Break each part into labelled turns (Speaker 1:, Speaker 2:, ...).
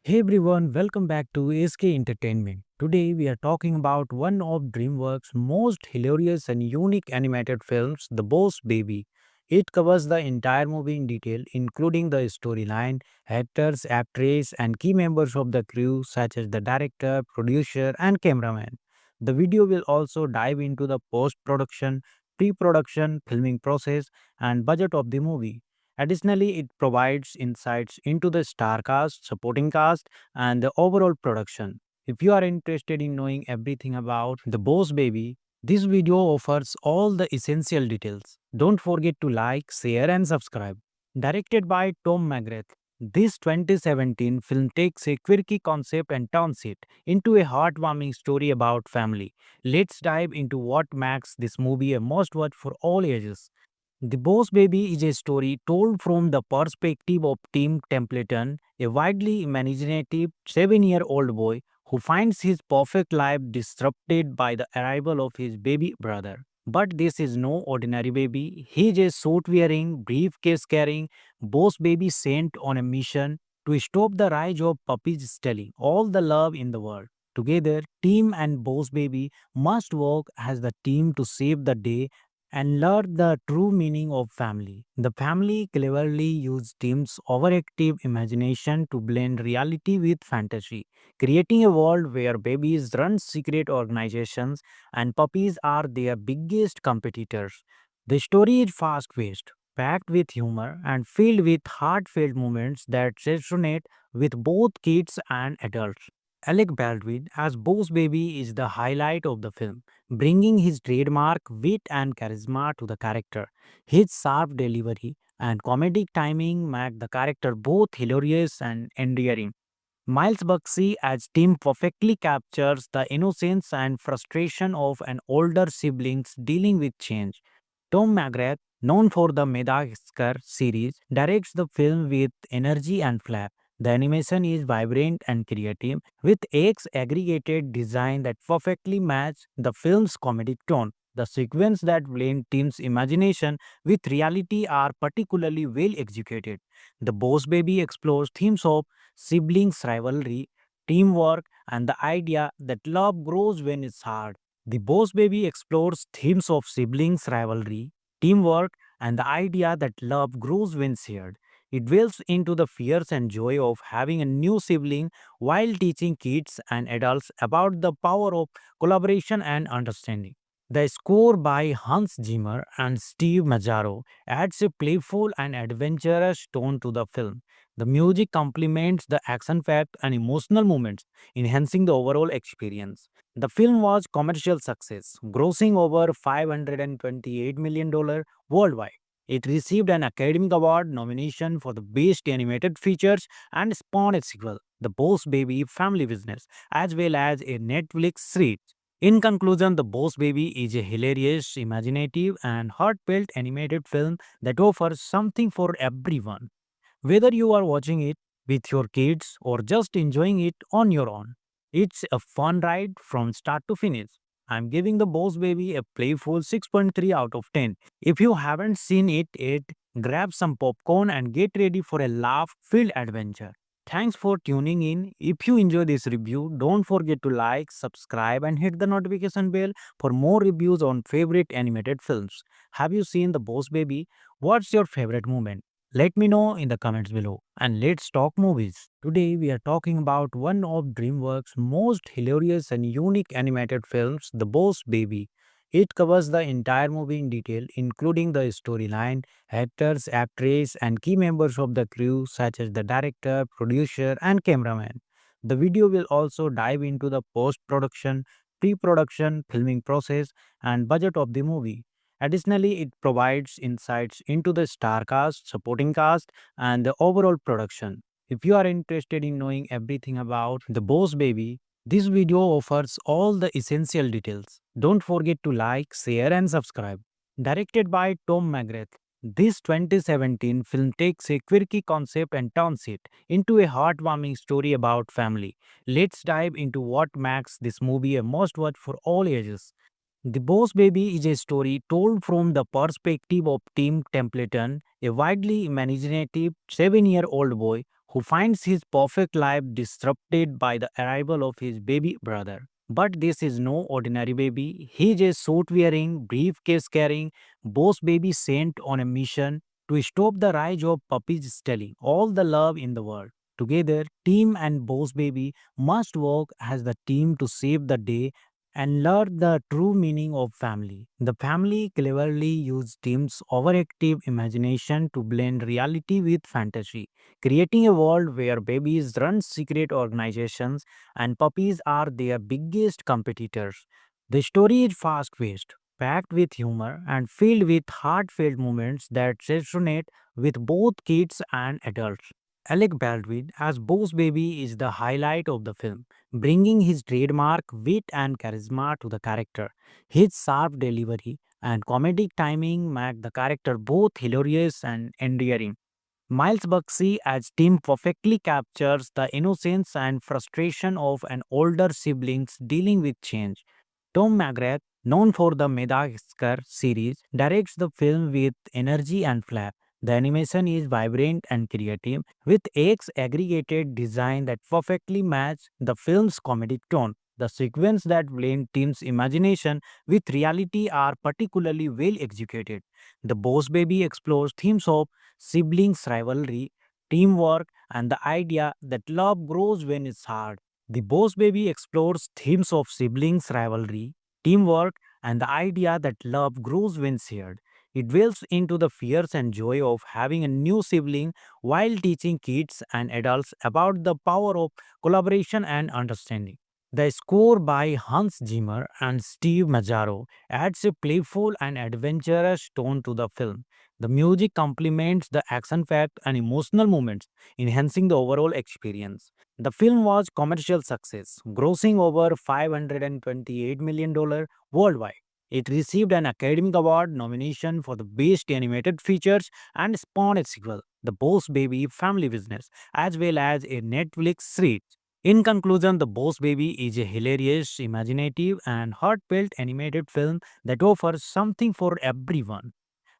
Speaker 1: Hey everyone, welcome back to SK Entertainment. Today we are talking about one of DreamWorks' most hilarious and unique animated films, The Boss Baby. It covers the entire movie in detail, including the storyline, actors, actresses, and key members of the crew, such as the director, producer, and cameraman. The video will also dive into the post production, pre production, filming process, and budget of the movie. Additionally, it provides insights into the star cast, supporting cast, and the overall production. If you are interested in knowing everything about The Boss Baby, this video offers all the essential details. Don't forget to like, share, and subscribe. Directed by Tom McGrath, this 2017 film takes a quirky concept and turns it into a heartwarming story about family. Let's dive into what makes this movie a must watch for all ages. The Boss Baby is a story told from the perspective of Tim Templeton, a widely imaginative 7-year-old boy who finds his perfect life disrupted by the arrival of his baby brother. But this is no ordinary baby. He is a suit wearing, briefcase carrying boss baby sent on a mission to stop the rise of puppies stealing all the love in the world. Together, Tim and Boss Baby must work as the team to save the day and learn the true meaning of family. The family cleverly used Tim's overactive imagination to blend reality with fantasy, creating a world where babies run secret organizations and puppies are their biggest competitors. The story is fast paced, packed with humor, and filled with heartfelt moments that resonate with both kids and adults. Alec Baldwin as Boss Baby is the highlight of the film, bringing his trademark wit and charisma to the character. His sharp delivery and comedic timing make the character both hilarious and endearing. Miles Buxey as Tim perfectly captures the innocence and frustration of an older siblings dealing with change. Tom McGrath, known for the Madagascar series, directs the film with energy and flair. The animation is vibrant and creative, with X aggregated design that perfectly match the film's comedic tone. The sequence that blend Tim's imagination with reality are particularly well executed. The Boss Baby explores themes of siblings rivalry, teamwork, and the idea that love grows when it's hard. The Boss Baby explores themes of siblings rivalry, teamwork, and the idea that love grows when shared. It delves into the fears and joy of having a new sibling while teaching kids and adults about the power of collaboration and understanding. The score by Hans Zimmer and Steve Mazzaro adds a playful and adventurous tone to the film. The music complements the action packed and emotional moments, enhancing the overall experience. The film was commercial success, grossing over $528 million worldwide. It received an Academy Award nomination for the Best Animated Features and spawned a sequel, The Boss Baby Family Business, as well as a Netflix series. In conclusion, The Boss Baby is a hilarious, imaginative, and heartfelt animated film that offers something for everyone. Whether you are watching it with your kids or just enjoying it on your own, it's a fun ride from start to finish. I'm giving The Boss Baby a playful 6.3 out of 10. If you haven't seen it yet, grab some popcorn and get ready for a laugh filled adventure. Thanks for tuning in. If you enjoy this review, don't forget to like, subscribe, and hit the notification bell for more reviews on favorite animated films. Have you seen The Boss Baby? What's your favorite moment? Let me know in the comments below and let's talk movies. Today we are talking about one of DreamWorks' most hilarious and unique animated films, The Boss Baby. It covers the entire movie in detail, including the storyline, actors, actress, and key members of the crew such as the director, producer, and cameraman. The video will also dive into the post-production, pre-production, filming process, and budget of the movie. Additionally, it provides insights into the star cast, supporting cast, and the overall production. If you are interested in knowing everything about The Boss Baby, this video offers all the essential details. Don't forget to like, share, and subscribe. Directed by Tom McGrath, this 2017 film takes a quirky concept and turns it into a heartwarming story about family. Let's dive into what makes this movie a must watch for all ages. The Boss Baby is a story told from the perspective of Tim Templeton, a widely imaginative 7-year-old boy who finds his perfect life disrupted by the arrival of his baby brother. But this is no ordinary baby. He is a suit wearing, briefcase carrying boss baby sent on a mission to stop the rise of puppies stealing all the love in the world. Together, Tim and Boss Baby must work as the team to save the day and learn the true meaning of family. The family cleverly used Tim's overactive imagination to blend reality with fantasy, creating a world where babies run secret organizations and puppies are their biggest competitors. The story is fast paced, packed with humor, and filled with heartfelt moments that resonate with both kids and adults. Alec Baldwin as Boss Baby is the highlight of the film, bringing his trademark wit and charisma to the character. His sharp delivery and comedic timing make the character both hilarious and endearing. Miles Buxey as Tim perfectly captures the innocence and frustration of an older siblings dealing with change. Tom McGrath, known for the Madagascar series, directs the film with energy and flair. The animation is vibrant and creative, with X aggregated design that perfectly match the film's comedic tone. The sequence that blend Tim's imagination with reality are particularly well executed. The Boss Baby explores themes of siblings rivalry, teamwork, and the idea that love grows when it's hard. The Boss Baby explores themes of siblings rivalry, teamwork, and the idea that love grows when shared. It delves into the fears and joy of having a new sibling while teaching kids and adults about the power of collaboration and understanding. The score by Hans Zimmer and Steve Mazzaro adds a playful and adventurous tone to the film. The music complements the action-packed and emotional moments, enhancing the overall experience. The film was commercial success, grossing over $528 million worldwide. It received an Academy Award nomination for the Best Animated Features and spawned a sequel, The Boss Baby Family Business, as well as a Netflix series. In conclusion, The Boss Baby is a hilarious, imaginative, and heartfelt animated film that offers something for everyone.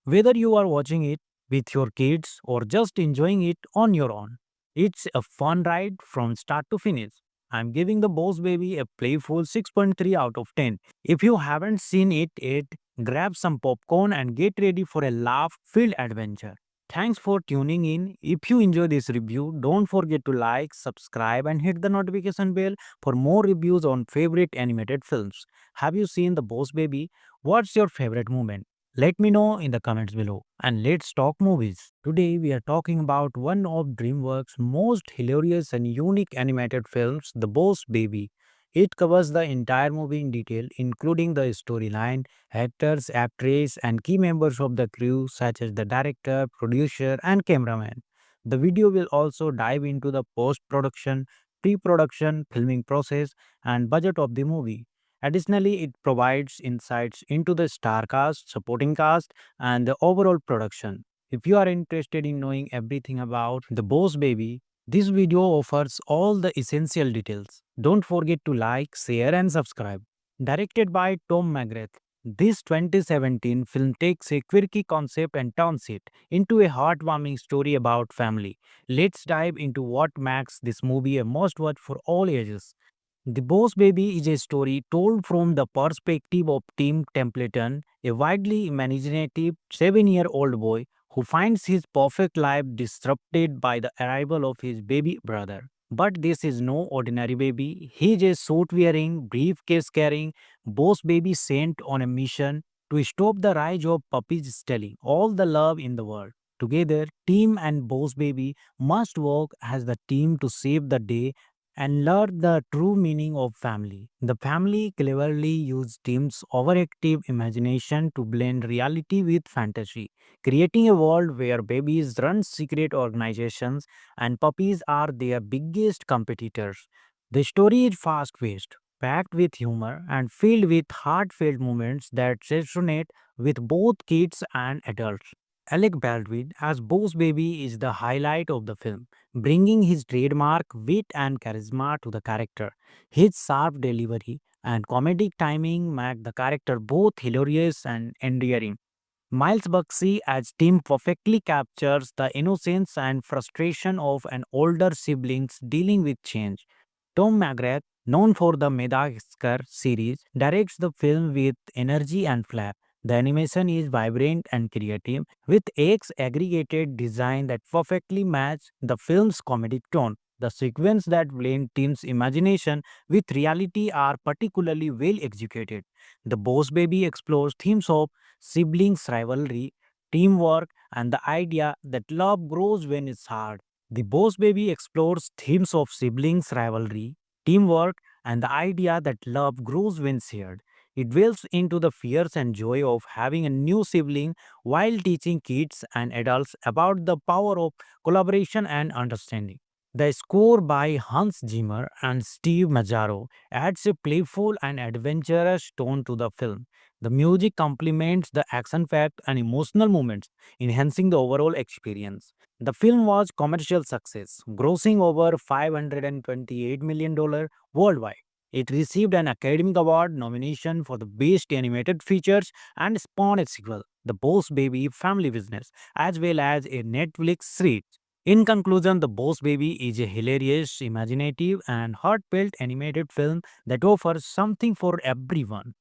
Speaker 1: Whether you are watching it with your kids or just enjoying it on your own, it's a fun ride from start to finish. I'm giving The Boss Baby a playful 6.3 out of 10. If you haven't seen it yet, grab some popcorn and get ready for a laugh filled adventure. Thanks for tuning in. If you enjoy this review, don't forget to like, subscribe, and hit the notification bell for more reviews on favorite animated films. Have you seen The Boss Baby? What's your favorite moment? Let me know in the comments below and let's talk movies. Today we are talking about one of DreamWorks' most hilarious and unique animated films, The Boss Baby. It covers the entire movie in detail, including the storyline, actors, actresses, and key members of the crew, such as the director, producer, and cameraman. The video will also dive into the post production, pre production, filming process, and budget of the movie. Additionally, it provides insights into the star cast, supporting cast, and the overall production. If you are interested in knowing everything about The Boss Baby, this video offers all the essential details. Don't forget to like, share, and subscribe. Directed by Tom McGrath, this 2017 film takes a quirky concept and turns it into a heartwarming story about family. Let's dive into what makes this movie a must watch for all ages. The Boss Baby is a story told from the perspective of Tim Templeton, a widely imaginative 7-year-old boy who finds his perfect life disrupted by the arrival of his baby brother. But this is no ordinary baby. He is a suit wearing, briefcase carrying boss baby sent on a mission to stop the rise of puppies stealing all the love in the world. Together, Tim and Boss Baby must work as the team to save the day and learn the true meaning of family. The family cleverly used Tim's overactive imagination to blend reality with fantasy, creating a world where babies run secret organizations and puppies are their biggest competitors. The story is fast paced, packed with humor, and filled with heartfelt moments that resonate with both kids and adults. Alec Baldwin as Boss Baby is the highlight of the film, bringing his trademark wit and charisma to the character. His sharp delivery and comedic timing make the character both hilarious and endearing. Miles Buxey as Tim perfectly captures the innocence and frustration of an older siblings dealing with change. Tom McGrath, known for the Madagascar series, directs the film with energy and flair. The animation is vibrant and creative, with X aggregated design that perfectly match the film's comedic tone. The sequence that blend Tim's imagination with reality are particularly well executed. The Boss Baby explores themes of siblings rivalry, teamwork, and the idea that love grows when it's hard. The Boss Baby explores themes of siblings rivalry, teamwork, and the idea that love grows when shared. It delves into the fears and joy of having a new sibling while teaching kids and adults about the power of collaboration and understanding. The score by Hans Zimmer and Steve Mazzaro adds a playful and adventurous tone to the film. The music complements the action-packed and emotional moments, enhancing the overall experience. The film was commercial success, grossing over $528 million worldwide. It received an Academy Award nomination for the Best Animated Features and spawned a sequel, The Boss Baby Family Business, as well as a Netflix series. In conclusion, The Boss Baby is a hilarious, imaginative, and heartfelt animated film that offers something for everyone.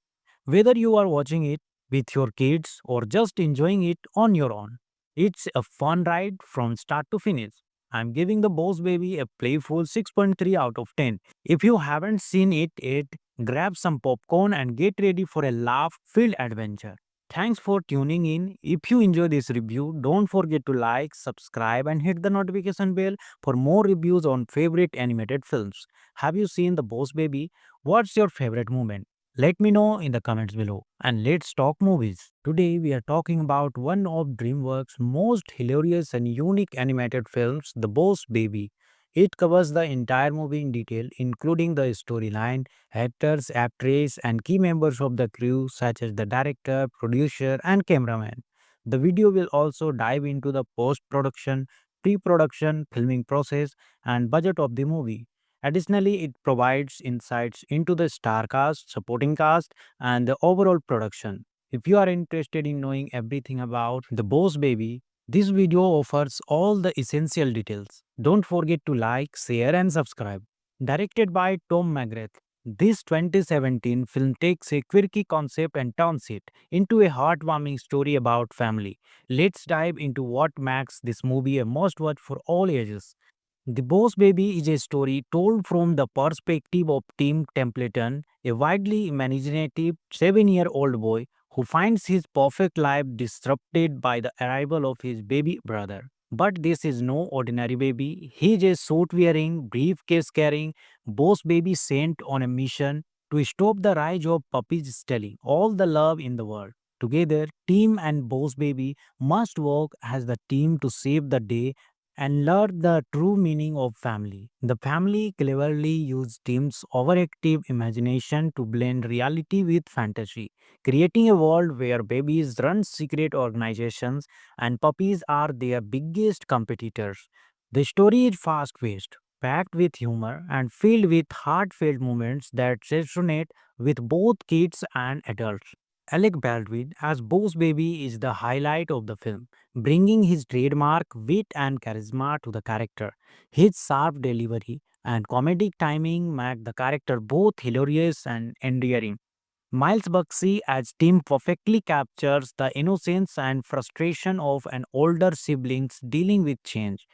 Speaker 1: Whether you are watching it with your kids or just enjoying it on your own, it's a fun ride from start to finish. I'm giving The Boss Baby a playful 6.3 out of 10. If you haven't seen it yet, grab some popcorn and get ready for a laugh filled adventure. Thanks for tuning in. If you enjoy this review, don't forget to like, subscribe, and hit the notification bell for more reviews on favorite animated films. Have you seen The Boss Baby? What's your favorite moment? Let me know in the comments below and let's talk movies. Today we are talking about one of DreamWorks' most hilarious and unique animated films, The Boss Baby. It covers the entire movie in detail, including the storyline, actors, actresses, and key members of the crew, such as the director, producer, and cameraman. The video will also dive into the post production, pre production, filming process, and budget of the movie. Additionally, it provides insights into the star cast, supporting cast, and the overall production. If you are interested in knowing everything about The Boss Baby, this video offers all the essential details. Don't forget to like, share, and subscribe. Directed by Tom McGrath, this 2017 film takes a quirky concept and turns it into a heartwarming story about family. Let's dive into what makes this movie a must watch for all ages. The Boss Baby is a story told from the perspective of Tim Templeton, a widely imaginative 7-year-old boy who finds his perfect life disrupted by the arrival of his baby brother. But this is no ordinary baby. He is a suit wearing, briefcase carrying, boss baby sent on a mission to stop the rise of puppies stealing all the love in the world. Together, team and boss baby must work as the team to save the day and learn the true meaning of family. The family cleverly used Tim's overactive imagination to blend reality with fantasy, creating a world where babies run secret organizations and puppies are their biggest competitors. The story is fast paced, packed with humor, and filled with heartfelt moments that resonate with both kids and adults. Alec Baldwin as Boss Baby is the highlight of the film, bringing his trademark wit and charisma to the character. His sharp delivery and comedic timing make the character both hilarious and endearing. Miles Buxey as Tim perfectly captures the innocence and frustration of an older siblings dealing with change.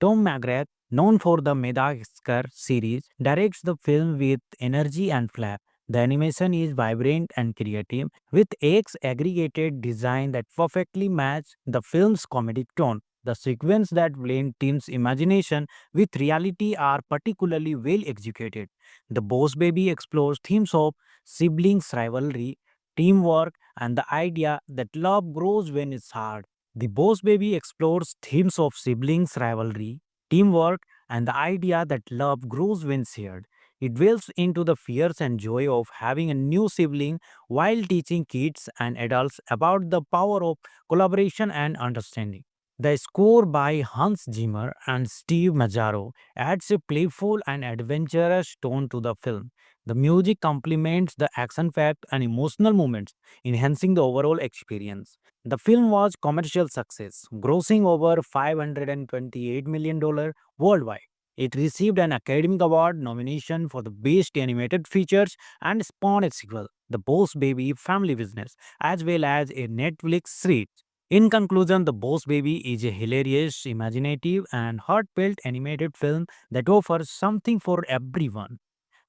Speaker 1: Tom McGrath, known for the Madagascar series, directs the film with energy and flair. The animation is vibrant and creative, with X aggregated design that perfectly match the film's comedic tone. The sequence that blend Tim's imagination with reality are particularly well executed. The Boss Baby explores themes of siblings rivalry, teamwork, and the idea that love grows when it's hard. The Boss Baby explores themes of siblings rivalry, teamwork, and the idea that love grows when shared. It dwells into the fears and joy of having a new sibling while teaching kids and adults about the power of collaboration and understanding. The score by Hans Zimmer and Steve Mazzaro adds a playful and adventurous tone to the film. The music complements the action packed and emotional moments, enhancing the overall experience. The film was commercial success, grossing over $528 million worldwide. It received an Academy Award nomination for the Best Animated Features and spawned a sequel, The Boss Baby Family Business, as well as a Netflix series. In conclusion, The Boss Baby is a hilarious, imaginative, and heartfelt animated film that offers something for everyone.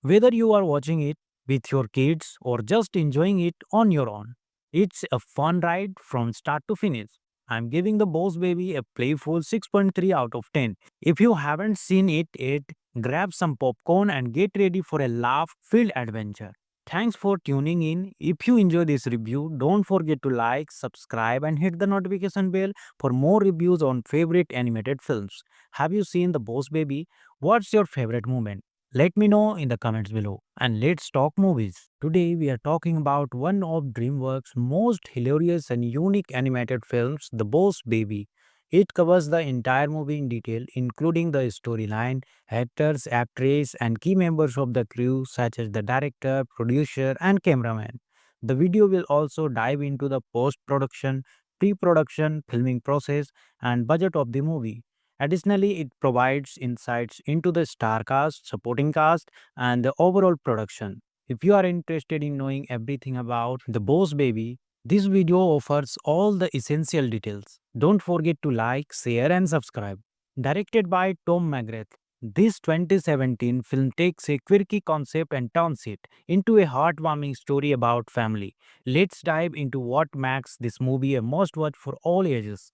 Speaker 1: Whether you are watching it with your kids or just enjoying it on your own, it's a fun ride from start to finish. I'm giving The Boss Baby a playful 6.3 out of 10. If you haven't seen it yet, grab some popcorn and get ready for a laugh filled adventure. Thanks for tuning in. If you enjoy this review, don't forget to like, subscribe, and hit the notification bell for more reviews on favorite animated films. Have you seen The Boss Baby? What's your favorite moment? Let me know in the comments below and let's talk movies. Today we are talking about one of DreamWorks' most hilarious and unique animated films, The Boss Baby. It covers the entire movie in detail, including the storyline, actors, actress, and key members of the crew such as the director, producer, and cameraman. The video will also dive into the post-production, pre-production, filming process, and budget of the movie. Additionally, it provides insights into the star cast, supporting cast, and the overall production. If you are interested in knowing everything about The Boss Baby, this video offers all the essential details. Don't forget to like, share, and subscribe. Directed by Tom McGrath, this 2017 film takes a quirky concept and turns it into a heartwarming story about family. Let's dive into what makes this movie a must watch for all ages.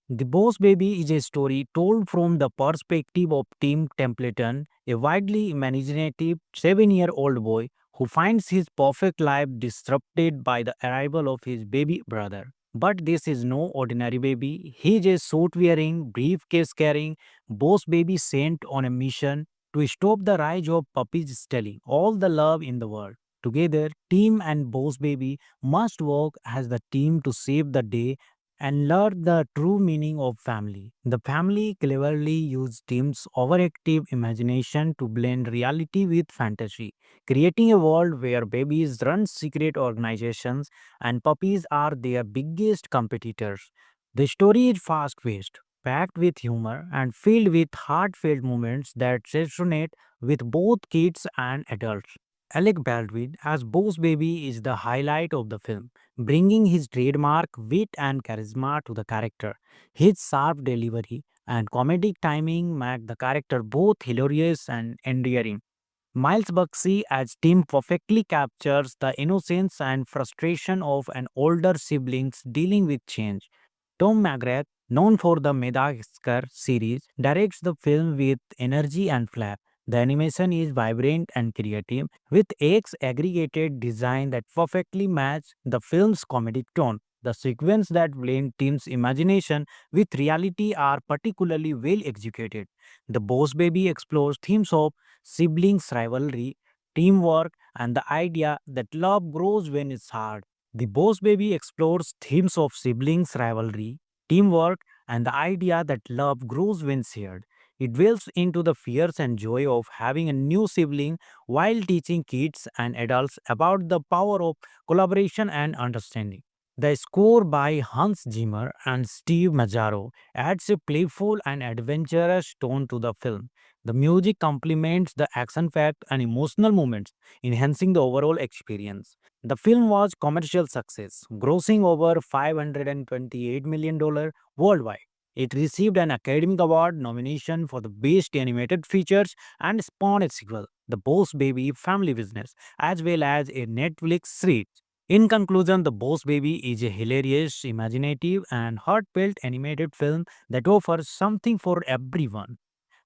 Speaker 1: The Boss Baby is a story told from the perspective of Tim Templeton, a widely imaginative 7-year-old boy who finds his perfect life disrupted by the arrival of his baby brother. But this is no ordinary baby. He is a suit wearing, briefcase carrying, boss baby sent on a mission to stop the rise of puppies stealing all the love in the world. Together, Tim and Boss Baby must work as the team to save the day and learn the true meaning of family. The family cleverly used Tim's overactive imagination to blend reality with fantasy, creating a world where babies run secret organizations and puppies are their biggest competitors. The story is fast paced, packed with humor, and filled with heartfelt moments that resonate with both kids and adults. Alec Baldwin as Boss Baby is the highlight of the film, bringing his trademark wit and charisma to the character. His sharp delivery and comedic timing make the character both hilarious and endearing. Miles Buxey as Tim perfectly captures the innocence and frustration of an older siblings dealing with change. Tom McGrath, known for the Madagascar series, directs the film with energy and flair. The animation is vibrant and creative, with X aggregated design that perfectly match the film's comedic tone. The sequence that blend team's imagination with reality are particularly well executed. The Boss Baby explores themes of siblings rivalry, teamwork, and the idea that love grows when it's hard. The Boss Baby explores themes of siblings rivalry, teamwork, and the idea that love grows when shared. It dwells into the fears and joy of having a new sibling while teaching kids and adults about the power of collaboration and understanding. The score by Hans Zimmer and Steve Mazzaro adds a playful and adventurous tone to the film. The music complements the action packed and emotional moments, enhancing the overall experience. The film was commercial success, grossing over $528 million worldwide. It received an Academy Award nomination for the Best Animated Features and spawned a sequel, The Boss Baby Family Business, as well as a Netflix series. In conclusion, The Boss Baby is a hilarious, imaginative, and heartfelt animated film that offers something for everyone.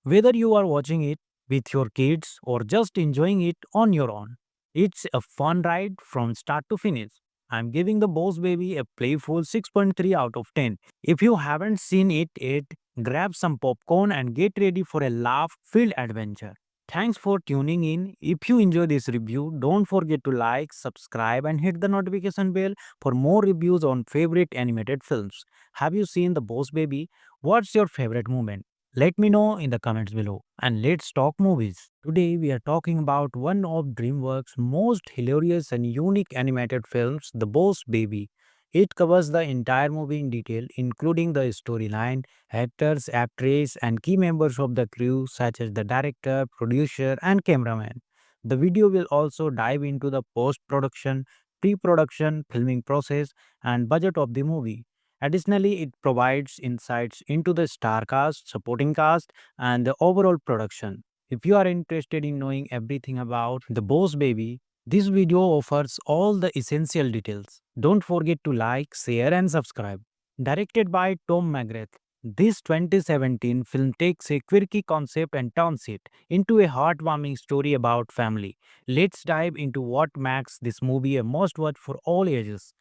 Speaker 1: Whether you are watching it with your kids or just enjoying it on your own, it's a fun ride from start to finish. I'm giving The Boss Baby a playful 6.3 out of 10. If you haven't seen it yet, grab some popcorn and get ready for a laugh filled adventure. Thanks for tuning in. If you enjoy this review, don't forget to like, subscribe, and hit the notification bell for more reviews on favorite animated films. Have you seen The Boss Baby? What's your favorite moment? Let me know in the comments below and let's talk movies. Today we are talking about one of DreamWorks' most hilarious and unique animated films, The Boss Baby. It covers the entire movie in detail, including the storyline, actors, actress, and key members of the crew such as the director, producer, and cameraman. The video will also dive into the post-production, pre-production, filming process, and budget of the movie. Additionally, it provides insights into the star cast, supporting cast, and the overall production. If you are interested in knowing everything about The Boss Baby, this video offers all the essential details. Don't forget to like, share, and subscribe. Directed by Tom McGrath, this 2017 film takes a quirky concept and turns it into a heartwarming story about family. Let's dive into what makes this movie a must watch for all ages.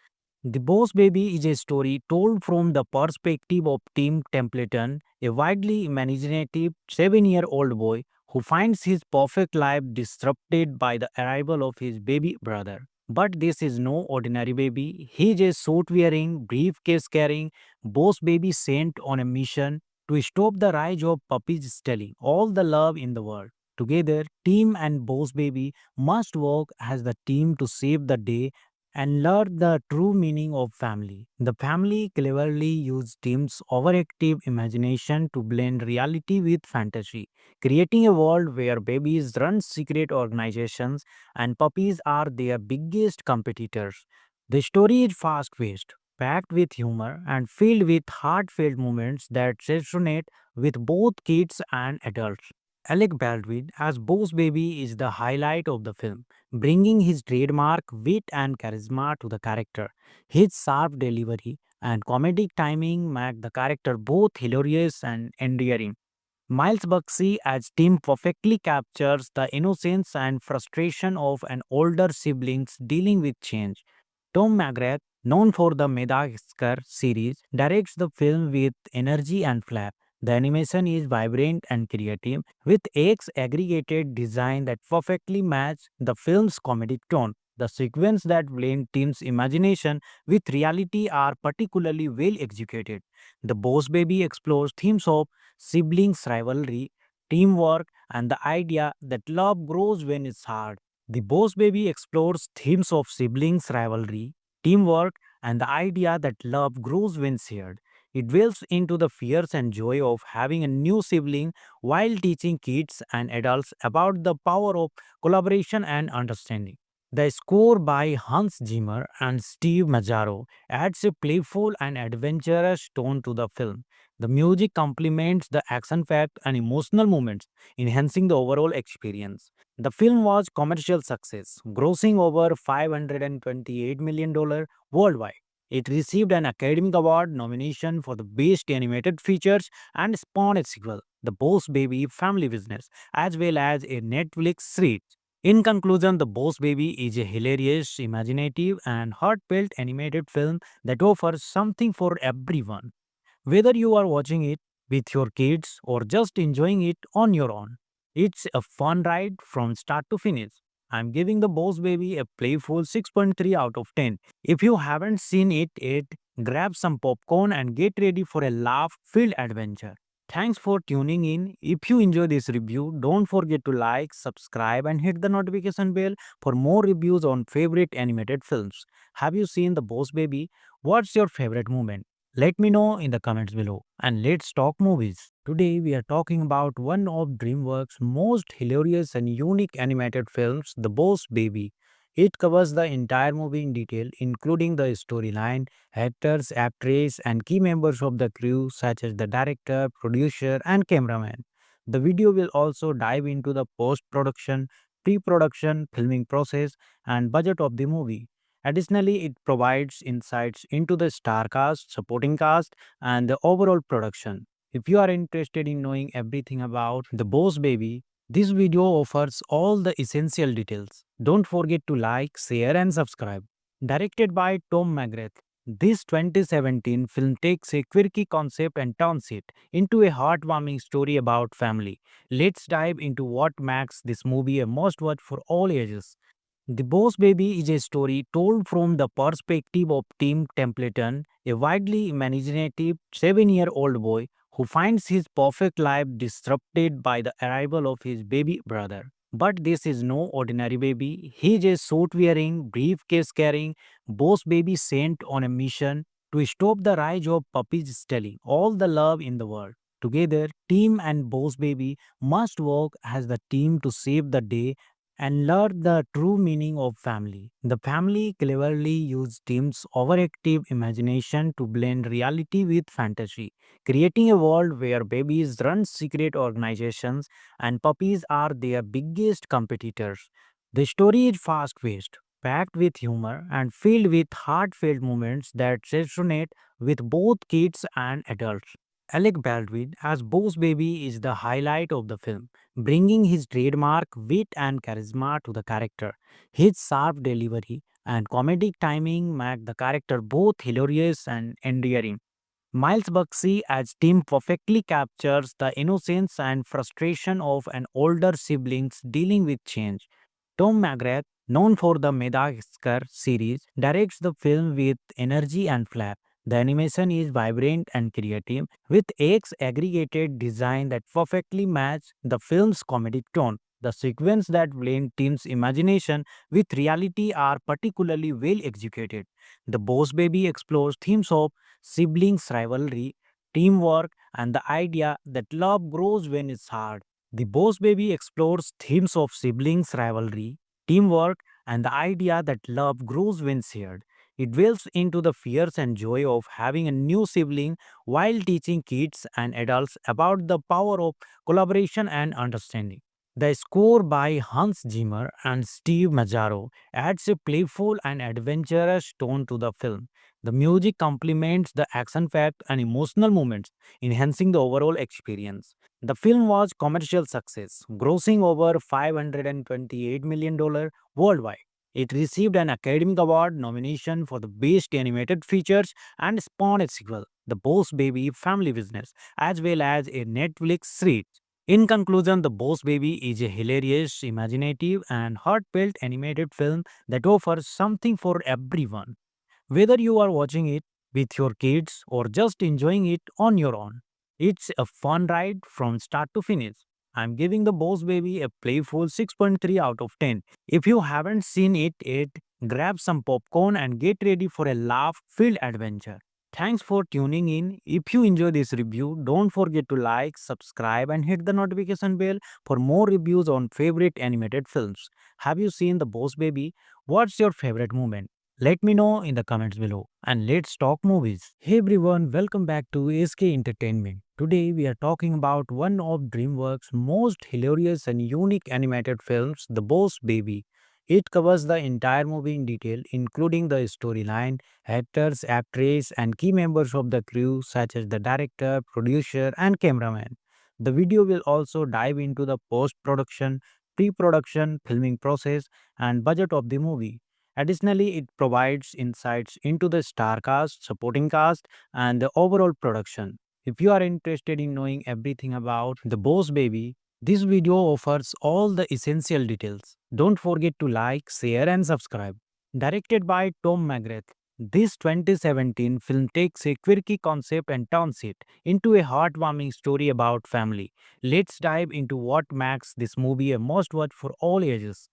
Speaker 1: The Boss Baby is a story told from the perspective of Tim Templeton, a widely imaginative 7-year-old boy who finds his perfect life disrupted by the arrival of his baby brother. But this is no ordinary baby. He is a suit wearing, briefcase carrying Boss Baby sent on a mission to stop the rise of puppies stealing all the love in the world. Together, Tim and Boss Baby must work as the team to save the day and learn the true meaning of family. The family cleverly used Tim's overactive imagination to blend reality with fantasy, creating a world where babies run secret organizations and puppies are their biggest competitors. The story is fast paced, packed with humor, and filled with heartfelt moments that resonate with both kids and adults. Alec Baldwin as Boss Baby is the highlight of the film, bringing his trademark wit and charisma to the character. His sharp delivery and comedic timing make the character both hilarious and endearing. Miles Buxey as Tim perfectly captures the innocence and frustration of an older siblings dealing with change. Tom McGrath, known for the Madagascar series, directs the film with energy and flair. The animation is vibrant and creative, with X aggregated design that perfectly match the film's comedic tone. The sequence that blend Tim's imagination with reality are particularly well executed. The Boss Baby explores themes of siblings rivalry, teamwork, and the idea that love grows when it's hard. The Boss Baby explores themes of siblings rivalry, teamwork, and the idea that love grows when shared. It dwells into the fears and joy of having a new sibling while teaching kids and adults about the power of collaboration and understanding. The score by Hans Zimmer and Steve Mazzaro adds a playful and adventurous tone to the film. The music complements the action packed and emotional moments, enhancing the overall experience. The film was commercial success, grossing over $528 million worldwide. It received an Academy Award nomination for the Best Animated Features and spawned a sequel, The Boss Baby Family Business, as well as a Netflix series. In conclusion, The Boss Baby is a hilarious, imaginative, and heartfelt animated film that offers something for everyone. Whether you are watching it with your kids or just enjoying it on your own, it's a fun ride from start to finish. I'm giving The Boss Baby a playful 6.3 out of 10. If you haven't seen it yet, grab some popcorn and get ready for a laugh filled adventure. Thanks for tuning in. If you enjoy this review, don't forget to like, subscribe, and hit the notification bell for more reviews on favorite animated films. Have you seen The Boss Baby? What's your favorite moment? Let me know in the comments below and let's talk movies. Today we are talking about one of DreamWorks' most hilarious and unique animated films, The Boss Baby. It covers the entire movie in detail, including the storyline, actors, actress, and key members of the crew such as the director, producer, and cameraman. The video will also dive into the post-production, pre-production, filming process, and budget of the movie. Additionally, it provides insights into the star cast, supporting cast, and the overall production. If you are interested in knowing everything about The Boss Baby, this video offers all the essential details. Don't forget to like, share, and subscribe. Directed by Tom McGrath, this 2017 film takes a quirky concept and turns it into a heartwarming story about family. Let's dive into what makes this movie a must watch for all ages. The Boss Baby is a story told from the perspective of Tim Templeton, a widely imaginative 7-year-old boy who finds his perfect life disrupted by the arrival of his baby brother. But this is no ordinary baby. He is a suit wearing, briefcase carrying boss baby sent on a mission to stop the rise of puppies stealing all the love in the world. Together, Tim and Boss Baby must work as the team to save the day and learn the true meaning of family. The family cleverly used Tim's overactive imagination to blend reality with fantasy, creating a world where babies run secret organizations and puppies are their biggest competitors. The story is fast paced, packed with humor, and filled with heartfelt moments that resonate with both kids and adults. Alec Baldwin as Boss Baby is the highlight of the film, bringing his trademark wit and charisma to the character. His sharp delivery and comedic timing make the character both hilarious and endearing. Miles Buxey as Tim perfectly captures the innocence and frustration of an older siblings dealing with change. Tom McGrath, known for the Madagascar series, directs the film with energy and flair. The animation is vibrant and creative, with X aggregated design that perfectly match the film's comedic tone. The sequence that blend Tim's imagination with reality are particularly well executed. The Boss Baby explores themes of siblings rivalry, teamwork, and the idea that love grows when it's hard. The Boss Baby explores themes of siblings rivalry, teamwork, and the idea that love grows when shared. It delves into the fears and joy of having a new sibling while teaching kids and adults about the power of collaboration and understanding. The score by Hans Zimmer and Steve Mazzaro adds a playful and adventurous tone to the film. The music complements the action-packed and emotional moments, enhancing the overall experience. The film was commercial success, grossing over $528 million worldwide. It received an Academy Award nomination for the Best Animated Features and spawned a sequel, The Boss Baby Family Business, as well as a Netflix series. In conclusion, The Boss Baby is a hilarious, imaginative, and heartfelt animated film that offers something for everyone. Whether you are watching it with your kids or just enjoying it on your own, it's a fun ride from start to finish. I'm giving The Boss Baby a playful 6.3 out of 10. If you haven't seen it yet, grab some popcorn and get ready for a laugh filled adventure. Thanks for tuning in. If you enjoy this review, don't forget to like, subscribe, and hit the notification bell for more reviews on favorite animated films. Have you seen The Boss Baby? What's your favorite moment? Let me know in the comments below and let's talk movies. Hey everyone, welcome back to SK Entertainment. Today we are talking about one of DreamWorks' most hilarious and unique animated films, The Boss Baby. It covers the entire movie in detail, including the storyline, actors, actress, and key members of the crew, such as the director, producer, and cameraman. The video will also dive into the post production, pre production, filming process, and budget of the movie. Additionally, it provides insights into the star cast, supporting cast, and the overall production. If you are interested in knowing everything about The Boss Baby, this video offers all the essential details. Don't forget to like, share, and subscribe. Directed by Tom McGrath, this 2017 film takes a quirky concept and turns it into a heartwarming story about family. Let's dive into what makes this movie a must watch for all ages.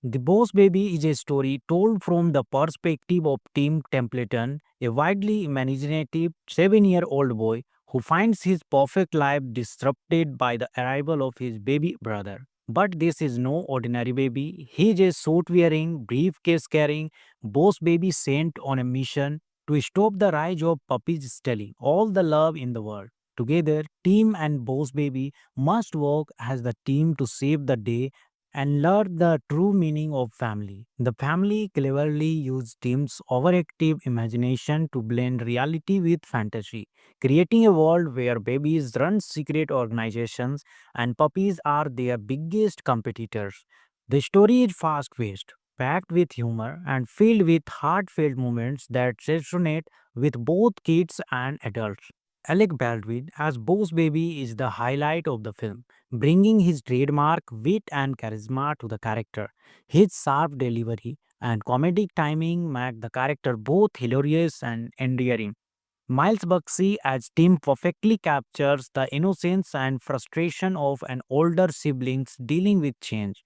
Speaker 1: The Boss Baby is a story told from the perspective of Tim Templeton, a widely imaginative 7-year-old boy who finds his perfect life disrupted by the arrival of his baby brother. But this is no ordinary baby. He is a suit wearing, briefcase carrying boss baby sent on a mission to stop the rise of puppies stealing all the love in the world. Together, Tim and Boss Baby must work as the team to save the day and learn the true meaning of family. The family cleverly used Tim's overactive imagination to blend reality with fantasy, creating a world where babies run secret organizations and puppies are their biggest competitors. The story is fast paced, packed with humor, and filled with heartfelt moments that resonate with both kids and adults. Alec Baldwin as Boss Baby is the highlight of the film, bringing his trademark wit and charisma to the character. His sharp delivery and comedic timing make the character both hilarious and endearing. Miles Buxey as Tim perfectly captures the innocence and frustration of an older siblings dealing with change.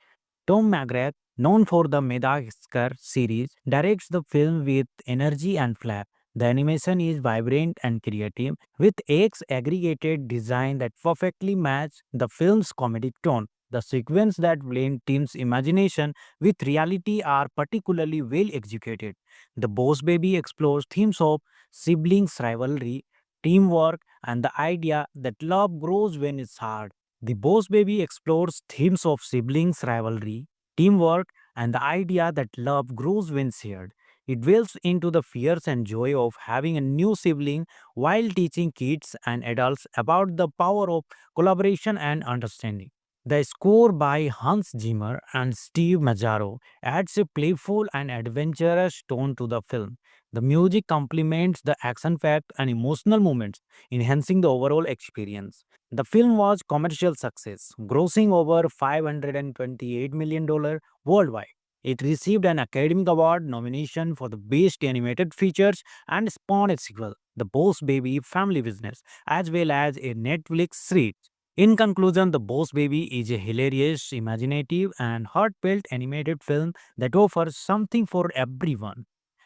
Speaker 1: Tom McGrath, known for the Madagascar series, directs the film with energy and flair. The animation is vibrant and creative, with X aggregated design that perfectly match the film's comedic tone. The sequence that blend Tim's imagination with reality are particularly well executed. The Boss Baby explores themes of siblings rivalry, teamwork, and the idea that love grows when it's hard. The Boss Baby explores themes of siblings rivalry, teamwork, and the idea that love grows when shared. It dwells into the fears and joy of having a new sibling while teaching kids and adults about the power of collaboration and understanding. The score by Hans Zimmer and Steve Mazzaro adds a playful and adventurous tone to the film. The music complements the action-packed and emotional moments, enhancing the overall experience. The film was commercial success, grossing over $528 million worldwide. It received an Academy Award nomination for the Best Animated Features and spawned a sequel, The Boss Baby Family Business, as well as a Netflix series. In conclusion, The Boss Baby is a hilarious, imaginative, and heartfelt animated film that offers something for everyone.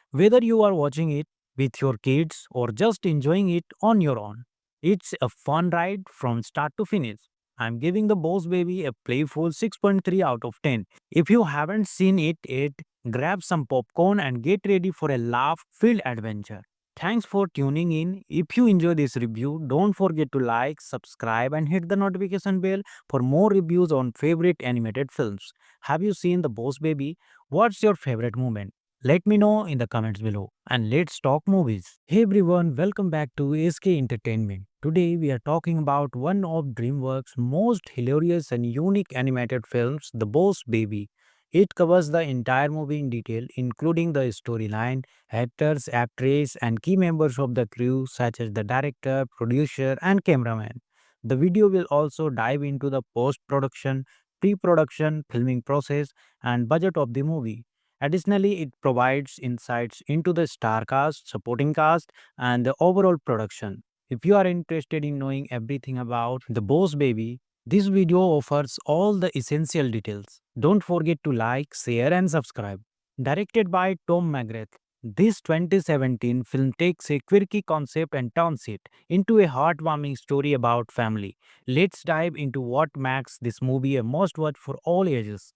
Speaker 1: Whether you are watching it with your kids or just enjoying it on your own, it's a fun ride from start to finish. I'm giving The Boss Baby a playful 6.3 out of 10. If you haven't seen it yet, grab some popcorn and get ready for a laugh filled adventure. Thanks for tuning in. If you enjoy this review, don't forget to like, subscribe, and hit the notification bell for more reviews on favorite animated films. Have you seen The Boss Baby? What's your favorite moment? Let me know in the comments below and let's talk movies. Hey everyone, welcome back to SK Entertainment. Today we are talking about one of DreamWorks' most hilarious and unique animated films, The Boss Baby. It covers the entire movie in detail, including the storyline, actors, actress, and key members of the crew, such as the director, producer, and cameraman. The video will also dive into the post production, pre production, filming process, and budget of the movie. Additionally, it provides insights into the star cast, supporting cast, and the overall production. If you are interested in knowing everything about The Boss Baby, this video offers all the essential details. Don't forget to like, share, and subscribe. Directed by Tom McGrath, this 2017 film takes a quirky concept and turns it into a heartwarming story about family. Let's dive into what makes this movie a must watch for all ages.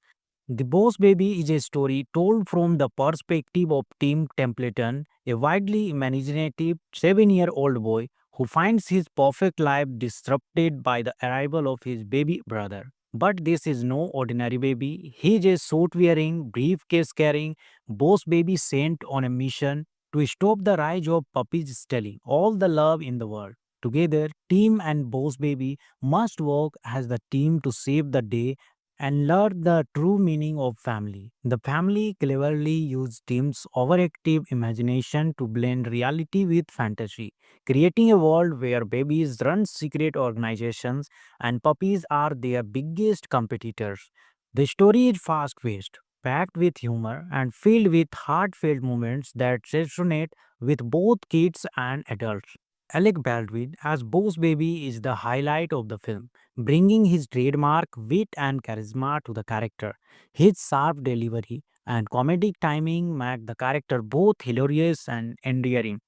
Speaker 1: The Boss Baby is a story told from the perspective of Tim Templeton, a widely imaginative 7-year-old boy who finds his perfect life disrupted by the arrival of his baby brother. But this is no ordinary baby. He is a suit wearing, briefcase carrying, boss baby sent on a mission to stop the rise of puppies stealing all the love in the world. Together, Team and Boss Baby must work as the team to save the day and learn the true meaning of family. The family cleverly used Tim's overactive imagination to blend reality with fantasy, creating a world where babies run secret organizations and puppies are their biggest competitors. The story is fast paced, packed with humor, and filled with heartfelt moments that resonate with both kids and adults. Alec Baldwin as Boss Baby is the highlight of the film, bringing his trademark wit and charisma to the character. His sharp delivery and comedic timing make the character both hilarious and endearing.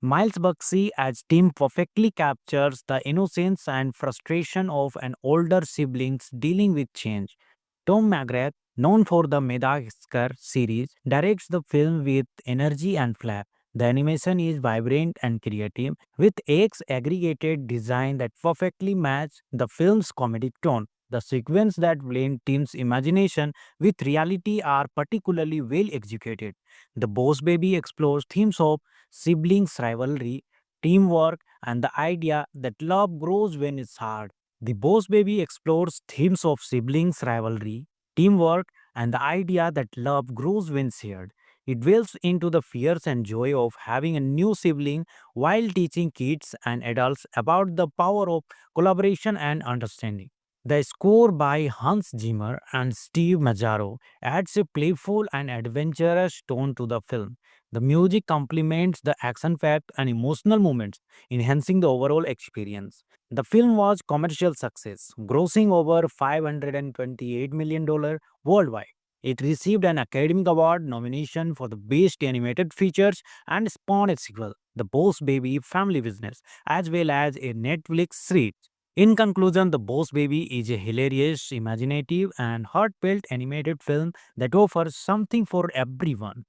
Speaker 1: Miles Buxey as Tim perfectly captures the innocence and frustration of an older siblings dealing with change. Tom McGrath, known for the Madagascar series, directs the film with energy and flair. The animation is vibrant and creative, with X aggregated design that perfectly match the film's comedic tone. The sequence that blend Tim's imagination with reality are particularly well executed. The Boss Baby explores themes of siblings rivalry, teamwork, and the idea that love grows when it's hard. The Boss Baby explores themes of siblings rivalry, teamwork, and the idea that love grows when shared. It delves into the fears and joy of having a new sibling while teaching kids and adults about the power of collaboration and understanding. The score by Hans Zimmer and Steve Mazzaro adds a playful and adventurous tone to the film. The music complements the action packed and emotional moments, enhancing the overall experience. The film was commercial success, grossing over $528 million worldwide. It received an Academy Award nomination for the Best Animated Features and spawned a sequel, The Boss Baby Family Business, as well as a Netflix series. In conclusion, The Boss Baby is a hilarious, imaginative, and heartfelt animated film that offers something for everyone.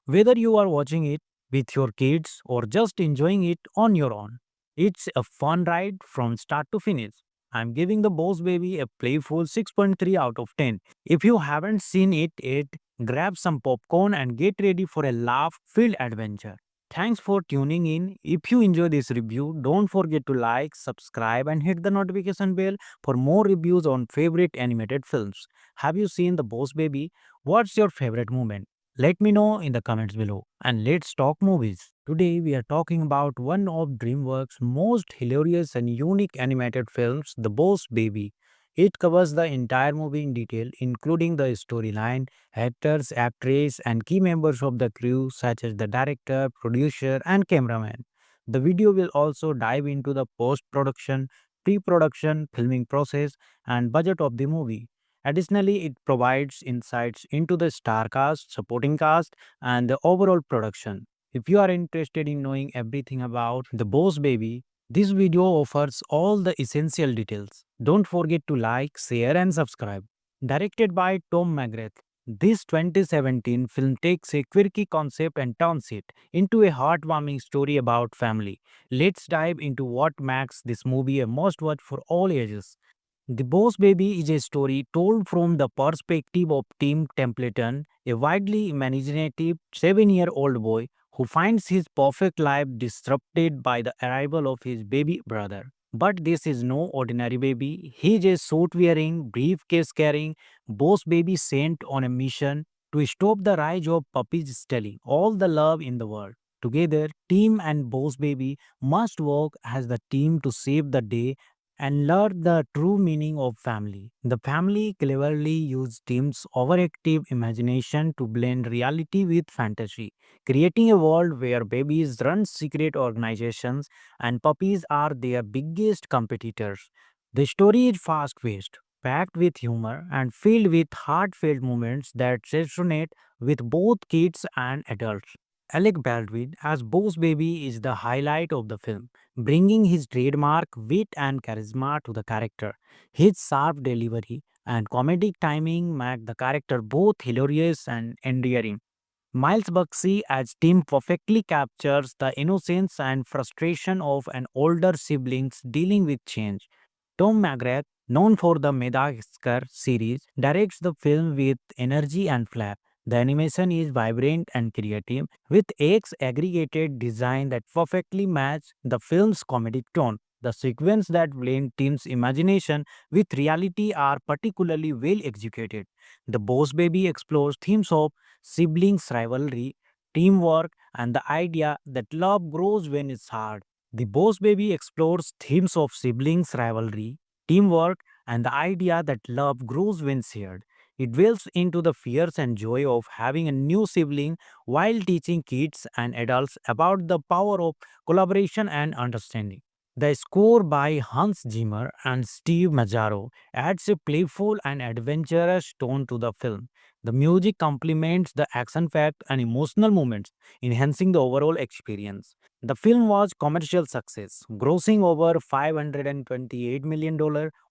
Speaker 1: Whether you are watching it with your kids or just enjoying it on your own, it's a fun ride from start to finish. I'm giving The Boss Baby a playful 6.3 out of 10. If you haven't seen it yet, grab some popcorn and get ready for a laugh filled adventure. Thanks for tuning in. If you enjoy this review, don't forget to like, subscribe, and hit the notification bell for more reviews on favorite animated films. Have you seen The Boss Baby? What's your favorite moment? Let me know in the comments below and let's talk movies. Today we are talking about one of DreamWorks' most hilarious and unique animated films, The Boss Baby. It covers the entire movie in detail, including the storyline, actors, actress, and key members of the crew such as the director, producer, and cameraman. The video will also dive into the post-production, pre-production, filming process, and budget of the movie. Additionally, it provides insights into the star cast, supporting cast, and the overall production. If you are interested in knowing everything about The Boss Baby, this video offers all the essential details. Don't forget to like, share, and subscribe. Directed by Tom McGrath, this 2017 film takes a quirky concept and turns it into a heartwarming story about family. Let's dive into what makes this movie a must watch for all ages. The Boss Baby is a story told from the perspective of Tim Templeton, a widely imaginative 7-year-old boy who finds his perfect life disrupted by the arrival of his baby brother. But this is no ordinary baby. He is a suit wearing, briefcase carrying, Boss Baby sent on a mission to stop the rise of puppies stealing all the love in the world. Together, Tim and Boss Baby must work as the team to save the day and learn the true meaning of family. The family cleverly used Tim's overactive imagination to blend reality with fantasy, creating a world where babies run secret organizations and puppies are their biggest competitors. The story is fast paced, packed with humor, and filled with heartfelt moments that resonate with both kids and adults. Alec Baldwin as Boss Baby is the highlight of the film, bringing his trademark wit and charisma to the character. His sharp delivery and comedic timing make the character both hilarious and endearing. Miles Buxey as Tim perfectly captures the innocence and frustration of an older siblings dealing with change. Tom McGrath, known for the Madagascar series, directs the film with energy and flair. The animation is vibrant and creative, with X aggregated design that perfectly match the film's comedic tone. The sequence that blend Tim's imagination with reality are particularly well executed. The Boss Baby explores themes of siblings rivalry, teamwork, and the idea that love grows when it's hard. The Boss Baby explores themes of siblings rivalry, teamwork, and the idea that love grows when shared. It delves into the fears and joy of having a new sibling while teaching kids and adults about the power of collaboration and understanding. The score by Hans Zimmer and Steve Mazzaro adds a playful and adventurous tone to the film. The music complements the action-packed and emotional moments, enhancing the overall experience. The film was commercial success, grossing over $528 million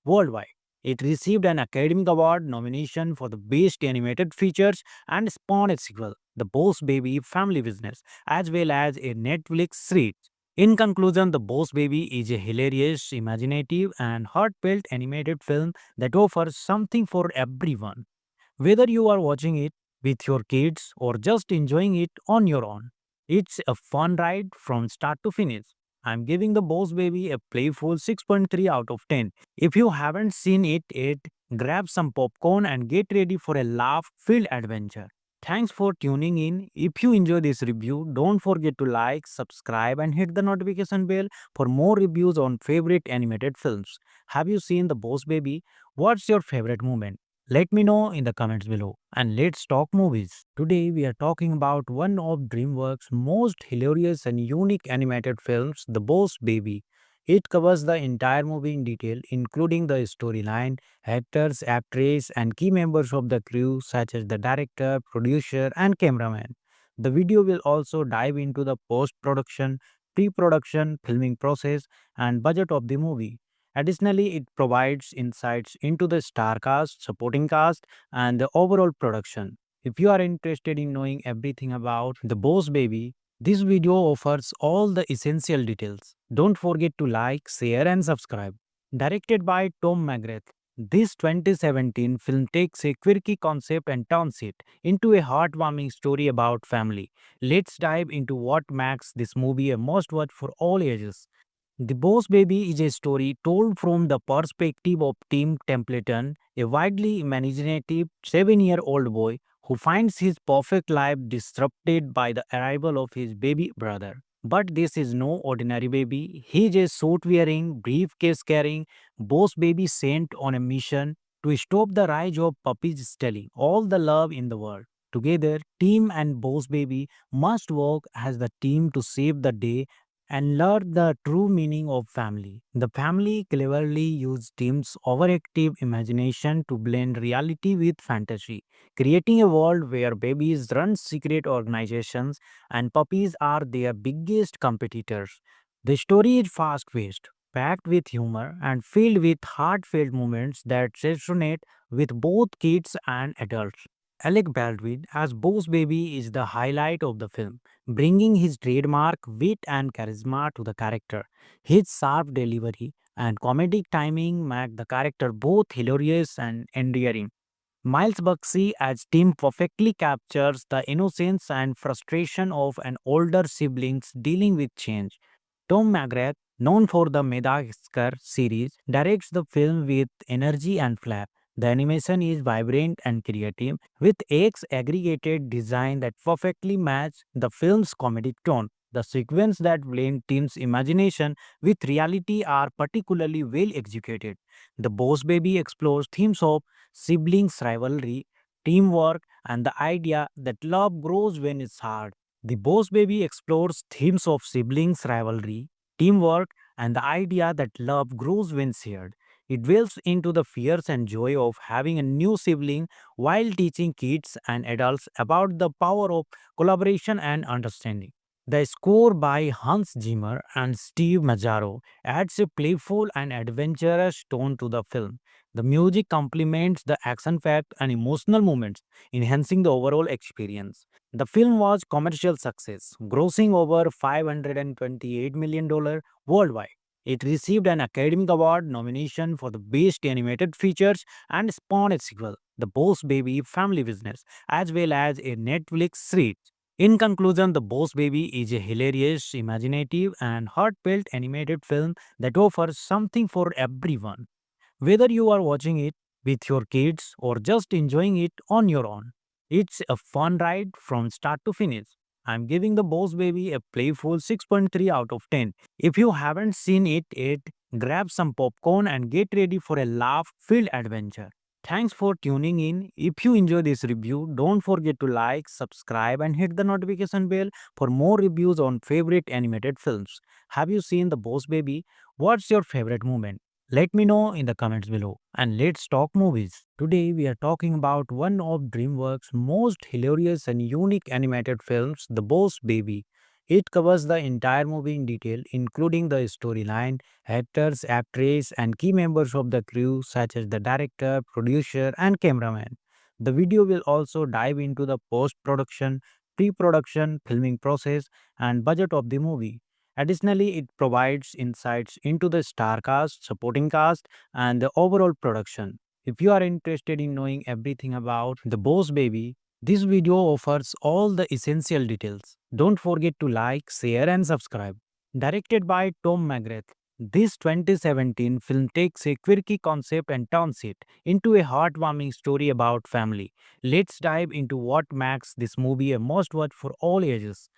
Speaker 1: worldwide. It received an Academy Award nomination for the Best Animated Features and spawned a sequel, The Boss Baby Family Business, as well as a Netflix series. In conclusion, The Boss Baby is a hilarious, imaginative, and heartfelt animated film that offers something for everyone. Whether you are watching it with your kids or just enjoying it on your own, it's a fun ride from start to finish. I'm giving The Boss Baby a playful 6.3 out of 10. If you haven't seen it yet, grab some popcorn and get ready for a laugh filled adventure. Thanks for tuning in. If you enjoy this review, don't forget to like, subscribe, and hit the notification bell for more reviews on favorite animated films. Have you seen The Boss Baby? What's your favorite moment? Let me know in the comments below. And let's talk movies. Today we are talking about one of DreamWorks' most hilarious and unique animated films, The Boss Baby. It covers the entire movie in detail, including the storyline, actors, actress, and key members of the crew such as the director, producer, and cameraman. The video will also dive into the post-production, pre-production, filming process, and budget of the movie. Additionally, it provides insights into the star cast, supporting cast, and the overall production. If you are interested in knowing everything about The Boss Baby, this video offers all the essential details. Don't forget to like, share, and subscribe. Directed by Tom McGrath, this 2017 film takes a quirky concept and turns it into a heartwarming story about family. Let's dive into what makes this movie a must watch for all ages. The Boss Baby is a story told from the perspective of Tim Templeton, a widely imaginative 7-year-old boy who finds his perfect life disrupted by the arrival of his baby brother. But this is no ordinary baby. He is a suit wearing, briefcase carrying boss baby sent on a mission to stop the rise of puppies stealing all the love in the world. Together, Tim and Boss Baby must work as the team to save the day and learn the true meaning of family. The family cleverly used Tim's overactive imagination to blend reality with fantasy, creating a world where babies run secret organizations and puppies are their biggest competitors. The story is fast paced, packed with humor, and filled with heartfelt moments that resonate with both kids and adults. Alec Baldwin as Boss Baby is the highlight of the film, bringing his trademark wit and charisma to the character. His sharp delivery and comedic timing make the character both hilarious and endearing. Miles Buxey as Tim perfectly captures the innocence and frustration of an older siblings dealing with change. Tom McGrath, known for the Madagascar series, directs the film with energy and flair. The animation is vibrant and creative, with X aggregated design that perfectly match the film's comedic tone. The sequence that blend Tim's imagination with reality are particularly well executed. The Boss Baby explores themes of siblings rivalry, teamwork, and the idea that love grows when it's hard. The Boss Baby explores themes of siblings rivalry, teamwork, and the idea that love grows when shared. It delves into the fears and joy of having a new sibling while teaching kids and adults about the power of collaboration and understanding. The score by Hans Zimmer and Steve Mazzaro adds a playful and adventurous tone to the film. The music complements the action-packed and emotional moments, enhancing the overall experience. The film was commercial success, grossing over $528 million worldwide. It received an Academy Award nomination for the Best Animated Features and spawned a sequel, The Boss Baby Family Business, as well as a Netflix series. In conclusion, The Boss Baby is a hilarious, imaginative, and heartfelt animated film that offers something for everyone. Whether you are watching it with your kids or just enjoying it on your own, it's a fun ride from start to finish. I'm giving The Boss Baby a playful 6.3 out of 10. If you haven't seen it yet, grab some popcorn and get ready for a laugh filled adventure. Thanks for tuning in. If you enjoy this review, don't forget to like, subscribe, and hit the notification bell for more reviews on favorite animated films. Have you seen The Boss Baby? What's your favorite moment? Let me know in the comments below and let's talk movies. Today we are talking about one of DreamWorks' most hilarious and unique animated films, The Boss Baby. It covers the entire movie in detail, including the storyline, actors, actress, and key members of the crew such as the director, producer, and cameraman. The video will also dive into the post-production, pre-production, filming process, and budget of the movie. Additionally, it provides insights into the star cast, supporting cast, and the overall production. If you are interested in knowing everything about The Boss Baby, this video offers all the essential details. Don't forget to like, share, and subscribe. Directed by Tom McGrath, this 2017 film takes a quirky concept and turns it into a heartwarming story about family. Let's dive into what makes this movie a must watch for all ages.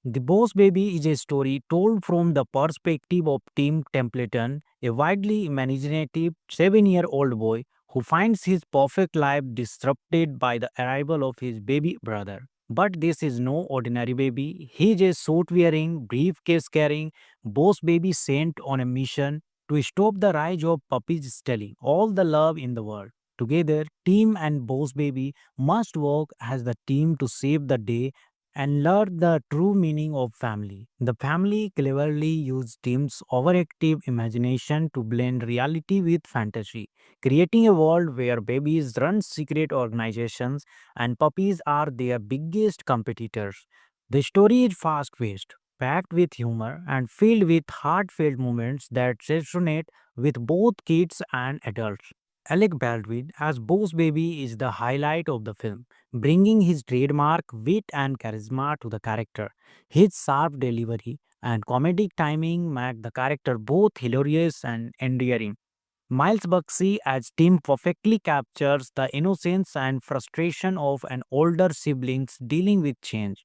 Speaker 1: The Boss Baby is a story told from the perspective of Tim Templeton, a widely imaginative 7-year-old boy who finds his perfect life disrupted by the arrival of his baby brother. But this is no ordinary baby. He is a suit wearing, briefcase carrying boss baby sent on a mission to stop the rise of puppies stealing all the love in the world. Together, Tim and Boss Baby must work as the team to save the day and learn the true meaning of family. The family cleverly used Tim's overactive imagination to blend reality with fantasy, creating a world where babies run secret organizations and puppies are their biggest competitors. The story is fast paced, packed with humor, and filled with heartfelt moments that resonate with both kids and adults. Alec Baldwin as Boss Baby is the highlight of the film, bringing his trademark wit and charisma to the character. His sharp delivery and comedic timing make the character both hilarious and endearing. Miles Buxey as Tim perfectly captures the innocence and frustration of an older siblings dealing with change.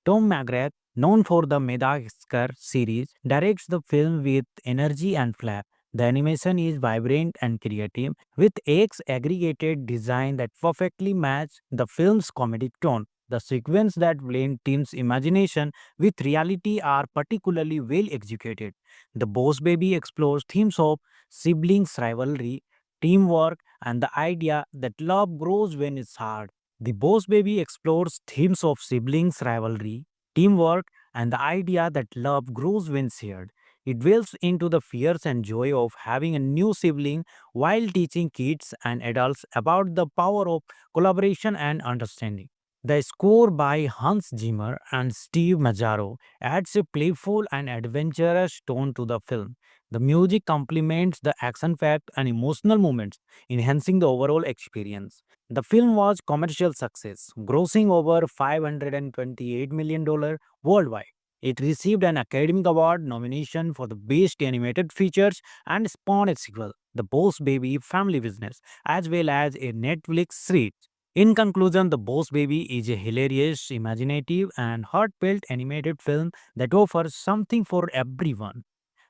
Speaker 1: Tom McGrath, known for the Madagascar series, directs the film with energy and flair. The animation is vibrant and creative, with X aggregated design that perfectly match the film's comedic tone. The sequence that blend Tim's imagination with reality are particularly well executed. The Boss Baby explores themes of siblings rivalry, teamwork, and the idea that love grows when it's hard. The Boss Baby explores themes of siblings rivalry, teamwork, and the idea that love grows when shared. It delves into the fears and joy of having a new sibling while teaching kids and adults about the power of collaboration and understanding. The score by Hans Zimmer and Steve Mazzaro adds a playful and adventurous tone to the film. The music complements the action-packed and emotional moments, enhancing the overall experience. The film was commercial success, grossing over $528 million worldwide. It received an Academy Award nomination for the Best Animated Features and spawned a sequel, The Boss Baby Family Business, as well as a Netflix series. In conclusion, The Boss Baby is a hilarious, imaginative, and heartfelt animated film that offers something for everyone.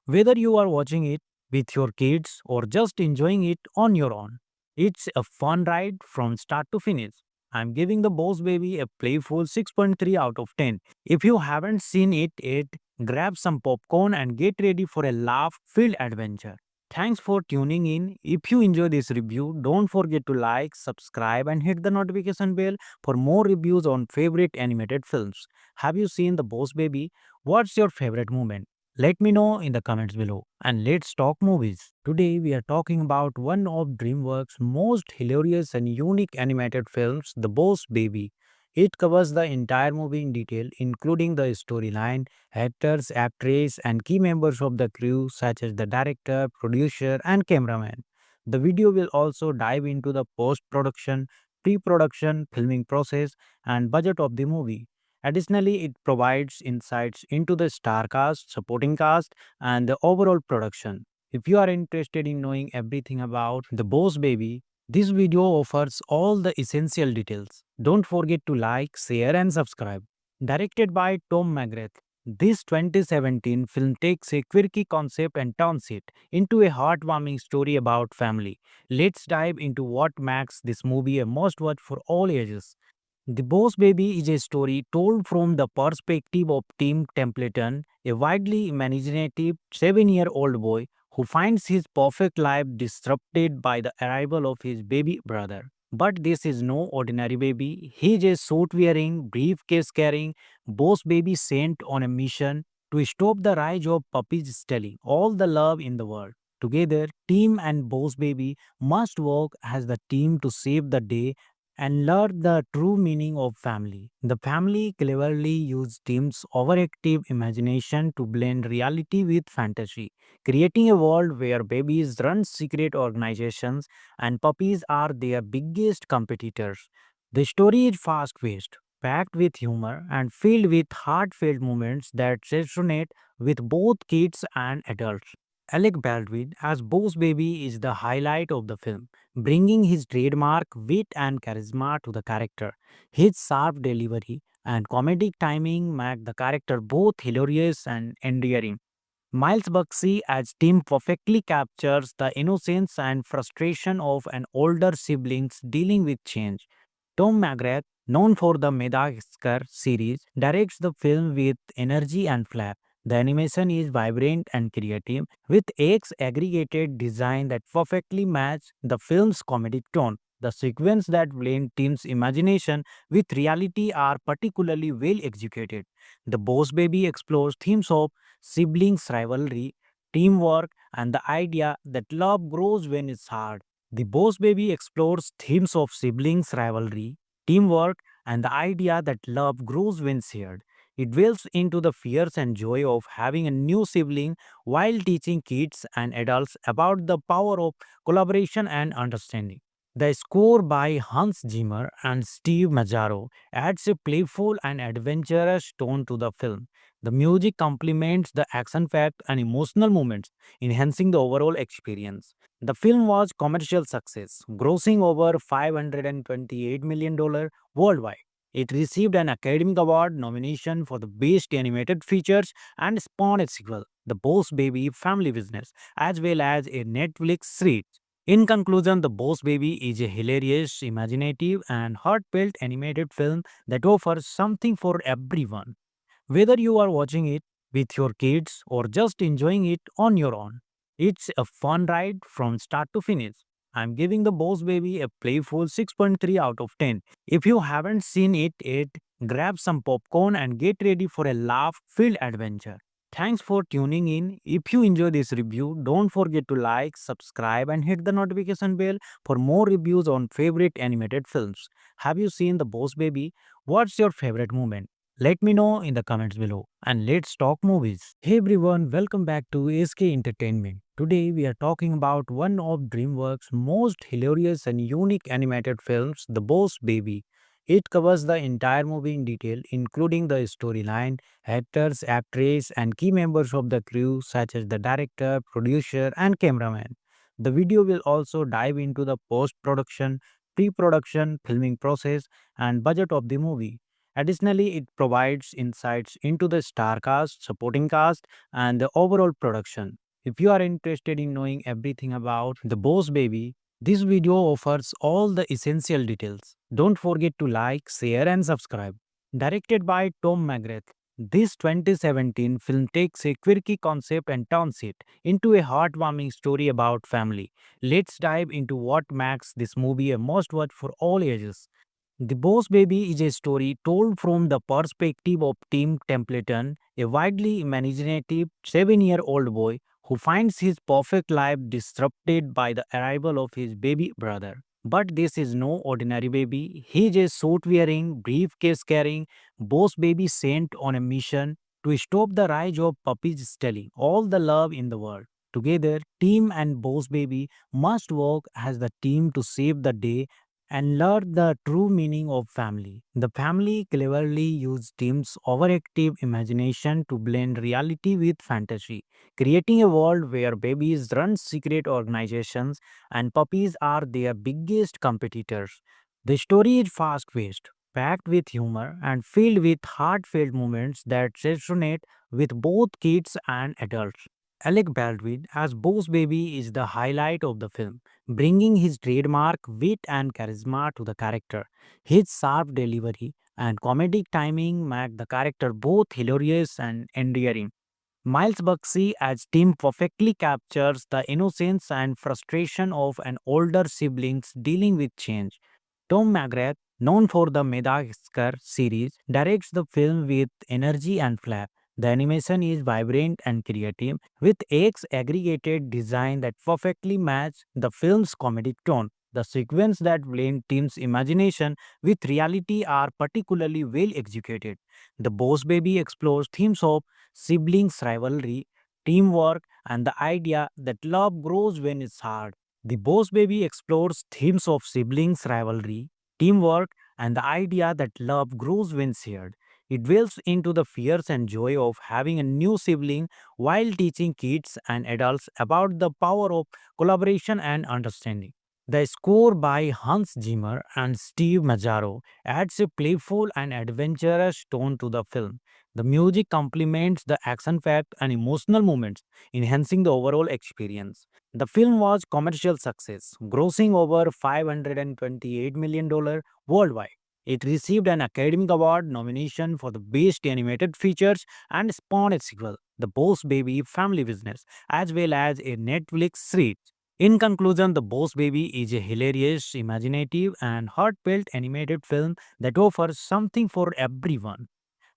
Speaker 1: Whether you are watching it with your kids or just enjoying it on your own, it's a fun ride from start to finish. I'm giving The Boss Baby a playful 6.3 out of 10. If you haven't seen it yet, grab some popcorn and get ready for a laugh filled adventure. Thanks for tuning in. If you enjoy this review, don't forget to like, subscribe, and hit the notification bell for more reviews on favorite animated films. Have you seen The Boss Baby? What's your favorite moment? Let me know in the comments below and let's talk movies. Today we are talking about one of DreamWorks' most hilarious and unique animated films, The Boss Baby. It covers the entire movie in detail, including the storyline, actors, actress, and key members of the crew, such as the director, producer, and cameraman. The video will also dive into the post production, pre production, filming process, and budget of the movie. Additionally, it provides insights into the star cast, supporting cast, and the overall production. If you are interested in knowing everything about The Boss Baby, this video offers all the essential details. Don't forget to like, share, and subscribe. Directed by Tom McGrath, this 2017 film takes a quirky concept and turns it into a heartwarming story about family. Let's dive into what makes this movie a must watch for all ages. The Boss Baby is a story told from the perspective of Tim Templeton, a widely imaginative 7-year-old boy who finds his perfect life disrupted by the arrival of his baby brother. But this is no ordinary baby. He is a suit wearing, briefcase carrying boss baby sent on a mission to stop the rise of puppies stealing all the love in the world. Together, Tim and Boss Baby must work as the team to save the day and learn the true meaning of family. The family cleverly used Tim's overactive imagination to blend reality with fantasy, creating a world where babies run secret organizations and puppies are their biggest competitors. The story is fast paced, packed with humor, and filled with heartfelt moments that resonate with both kids and adults. Alec Baldwin as Boss Baby is the highlight of the film, bringing his trademark wit and charisma to the character. His sharp delivery and comedic timing make the character both hilarious and endearing. Miles Buxey as Tim perfectly captures the innocence and frustration of an older siblings dealing with change. Tom McGrath, known for the Madagascar series, directs the film with energy and flair. The animation is vibrant and creative, with X aggregated design that perfectly match the film's comedic tone. The sequence that blend Tim's imagination with reality are particularly well executed. The Boss Baby explores themes of siblings rivalry, teamwork, and the idea that love grows when it's hard. The Boss Baby explores themes of siblings rivalry, teamwork, and the idea that love grows when shared. It dwells into the fears and joy of having a new sibling while teaching kids and adults about the power of collaboration and understanding. The score by Hans Zimmer and Steve Mazzaro adds a playful and adventurous tone to the film. The music complements the action-packed and emotional moments, enhancing the overall experience. The film was commercial success, grossing over $528 million worldwide. It received an Academy Award nomination for the Best Animated Features and spawned a sequel, The Boss Baby Family Business, as well as a Netflix series. In conclusion, The Boss Baby is a hilarious, imaginative, and heartfelt animated film that offers something for everyone. Whether you are watching it with your kids or just enjoying it on your own, it's a fun ride from start to finish. I'm giving The Boss Baby a playful 6.3 out of 10. If you haven't seen it yet, grab some popcorn and get ready for a laugh filled adventure. Thanks for tuning in. If you enjoy this review, don't forget to like, subscribe, and hit the notification bell for more reviews on favorite animated films. Have you seen The Boss Baby? What's your favorite moment? Let me know in the comments below and let's talk movies. Hey everyone, welcome back to SK Entertainment. Today we are talking about one of DreamWorks' most hilarious and unique animated films, The Boss Baby. It covers the entire movie in detail, including the storyline, actors, actress, and key members of the crew, such as the director, producer, and cameraman. The video will also dive into the post production, pre production, filming process, and budget of the movie. Additionally, it provides insights into the star cast, supporting cast, and the overall production. If you are interested in knowing everything about The Boss Baby, this video offers all the essential details. Don't forget to like, share, and subscribe. Directed by Tom McGrath, this 2017 film takes a quirky concept and turns it into a heartwarming story about family. Let's dive into what makes this movie a must watch for all ages. The Boss Baby is a story told from the perspective of Tim Templeton, a widely imaginative 7-year-old boy who finds his perfect life disrupted by the arrival of his baby brother. But this is no ordinary baby. He is a suit wearing, briefcase carrying, boss baby sent on a mission to stop the rise of puppies stealing all the love in the world. Together, Team and Boss Baby must work as the team to save the day and learn the true meaning of family. The family cleverly used Tim's overactive imagination to blend reality with fantasy, creating a world where babies run secret organizations and puppies are their biggest competitors. The story is fast paced, packed with humor, and filled with heartfelt moments that resonate with both kids and adults. Alec Baldwin as Boss Baby is the highlight of the film, bringing his trademark wit and charisma to the character. His sharp delivery and comedic timing make the character both hilarious and endearing. Miles Buxey as Tim perfectly captures the innocence and frustration of an older siblings dealing with change. Tom McGrath, known for the Madagascar series, directs the film with energy and flair. The animation is vibrant and creative, with X aggregated design that perfectly match the film's comedic tone. The sequence that blend Tim's imagination with reality are particularly well executed. The Boss Baby explores themes of siblings rivalry, teamwork, and the idea that love grows when it's hard. The Boss Baby explores themes of siblings rivalry, teamwork, and the idea that love grows when shared. It delves into the fears and joy of having a new sibling while teaching kids and adults about the power of collaboration and understanding. The score by Hans Zimmer and Steve Mazzaro adds a playful and adventurous tone to the film. The music complements the action packed and emotional moments, enhancing the overall experience. The film was commercial success, grossing over $528 million worldwide. It received an Academy Award nomination for the Best Animated Features and spawned a sequel, The Boss Baby Family Business, as well as a Netflix series. In conclusion, The Boss Baby is a hilarious, imaginative, and heartfelt animated film that offers something for everyone.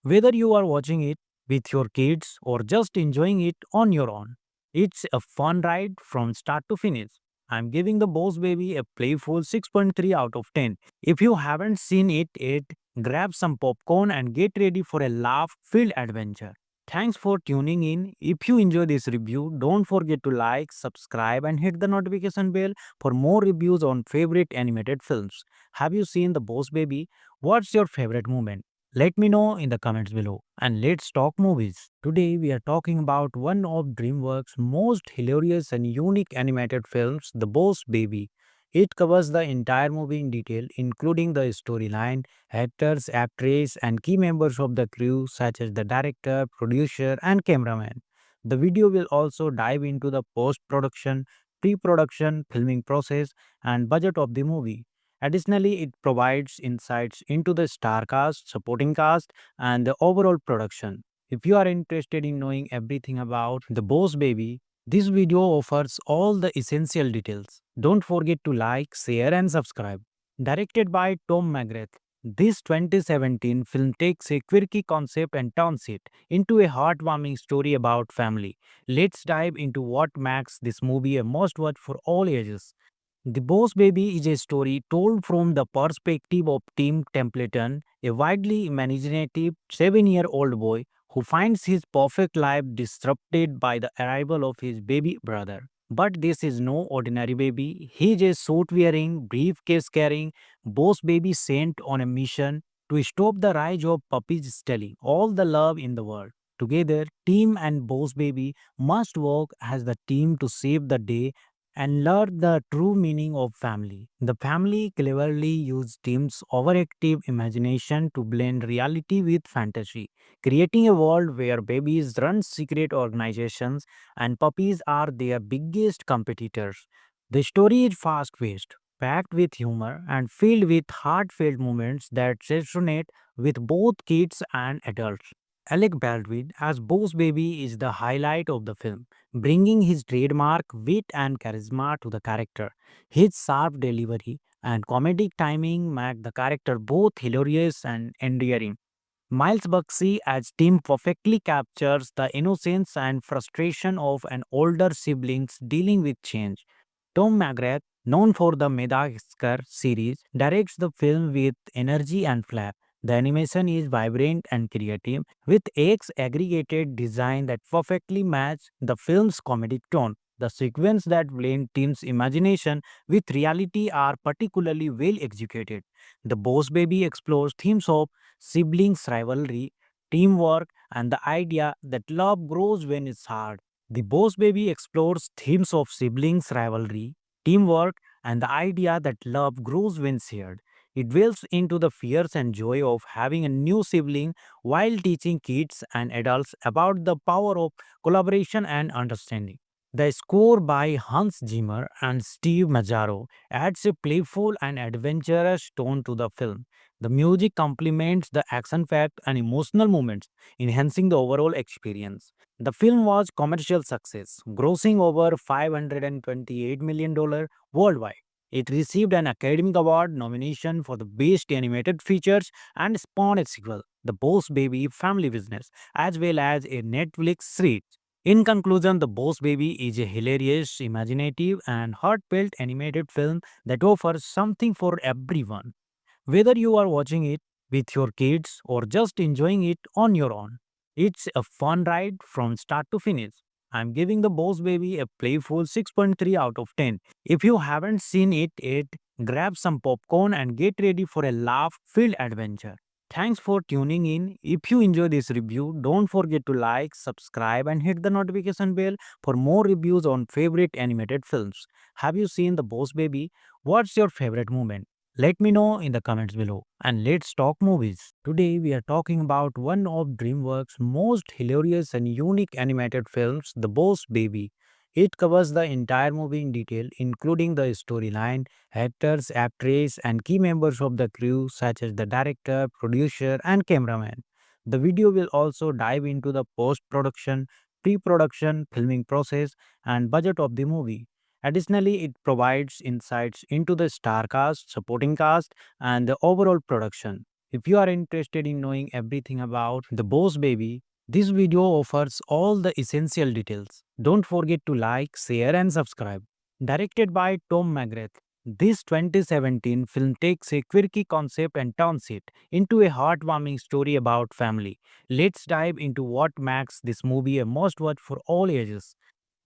Speaker 1: Whether you are watching it with your kids or just enjoying it on your own, it's a fun ride from start to finish. I'm giving The Boss Baby a playful 6.3 out of 10. If you haven't seen it yet, grab some popcorn and get ready for a laugh filled adventure. Thanks for tuning in. If you enjoy this review, don't forget to like, subscribe, and hit the notification bell for more reviews on favorite animated films. Have you seen The Boss Baby? What's your favorite moment? Let me know in the comments below and let's talk movies. Today we are talking about one of DreamWorks' most hilarious and unique animated films, The Boss Baby. It covers the entire movie in detail, including the storyline, actors, actress, and key members of the crew such as the director, producer, and cameraman. The video will also dive into the post-production, pre-production, filming process, and budget of the movie. Additionally, it provides insights into the star cast, supporting cast, and the overall production. If you are interested in knowing everything about The Boss Baby, this video offers all the essential details. Don't forget to like, share, and subscribe. Directed by Tom McGrath, this 2017 film takes a quirky concept and turns it into a heartwarming story about family. Let's dive into what makes this movie a must watch for all ages. The Boss Baby is a story told from the perspective of Tim Templeton, a widely imaginative 7-year-old boy who finds his perfect life disrupted by the arrival of his baby brother. But this is no ordinary baby. He is a suit wearing, briefcase carrying, Boss Baby sent on a mission to stop the rise of puppies stealing all the love in the world. Together, Tim and Boss Baby must work as the team to save the day and learn the true meaning of family. The family cleverly used Tim's overactive imagination to blend reality with fantasy, creating a world where babies run secret organizations and puppies are their biggest competitors. The story is fast paced, packed with humor, and filled with heartfelt moments that resonate with both kids and adults. Alec Baldwin as Boss Baby is the highlight of the film, bringing his trademark wit and charisma to the character. His sharp delivery and comedic timing make the character both hilarious and endearing. Miles Buxey as Tim perfectly captures the innocence and frustration of an older siblings dealing with change. Tom McGrath, known for the Madagascar series, directs the film with energy and flair. The animation is vibrant and creative, with X aggregated design that perfectly match the film's comedic tone. The sequence that blend team's imagination with reality are particularly well executed. The Boss Baby explores themes of siblings rivalry, teamwork, and the idea that love grows when it's hard. The Boss Baby explores themes of siblings rivalry, teamwork, and the idea that love grows when shared. It delves into the fears and joy of having a new sibling while teaching kids and adults about the power of collaboration and understanding. The score by Hans Zimmer and Steve Mazzaro adds a playful and adventurous tone to the film. The music complements the action-packed and emotional moments, enhancing the overall experience. The film was commercial success, grossing over $528 million worldwide. It received an Academy Award nomination for the Best Animated Features and spawned a sequel, The Boss Baby Family Business, as well as a Netflix series. In conclusion, The Boss Baby is a hilarious, imaginative, and heartfelt animated film that offers something for everyone. Whether you are watching it with your kids or just enjoying it on your own, it's a fun ride from start to finish. I'm giving The Boss Baby a playful 6.3 out of 10. If you haven't seen it yet, grab some popcorn and get ready for a laugh filled adventure. Thanks for tuning in. If you enjoy this review, don't forget to like, subscribe, and hit the notification bell for more reviews on favorite animated films. Have you seen The Boss Baby? What's your favorite moment? Let me know in the comments below. And let's talk movies. Today we are talking about one of DreamWorks' most hilarious and unique animated films, The Boss Baby. It covers the entire movie in detail, including the storyline, actors, actress, and key members of the crew such as the director, producer, and cameraman. The video will also dive into the post-production, pre-production, filming process, and budget of the movie. Additionally, it provides insights into the star cast, supporting cast, and the overall production. If you are interested in knowing everything about The Boss Baby, this video offers all the essential details. Don't forget to like, share, and subscribe. Directed by Tom McGrath, this 2017 film takes a quirky concept and turns it into a heartwarming story about family. Let's dive into what makes this movie a must watch for all ages.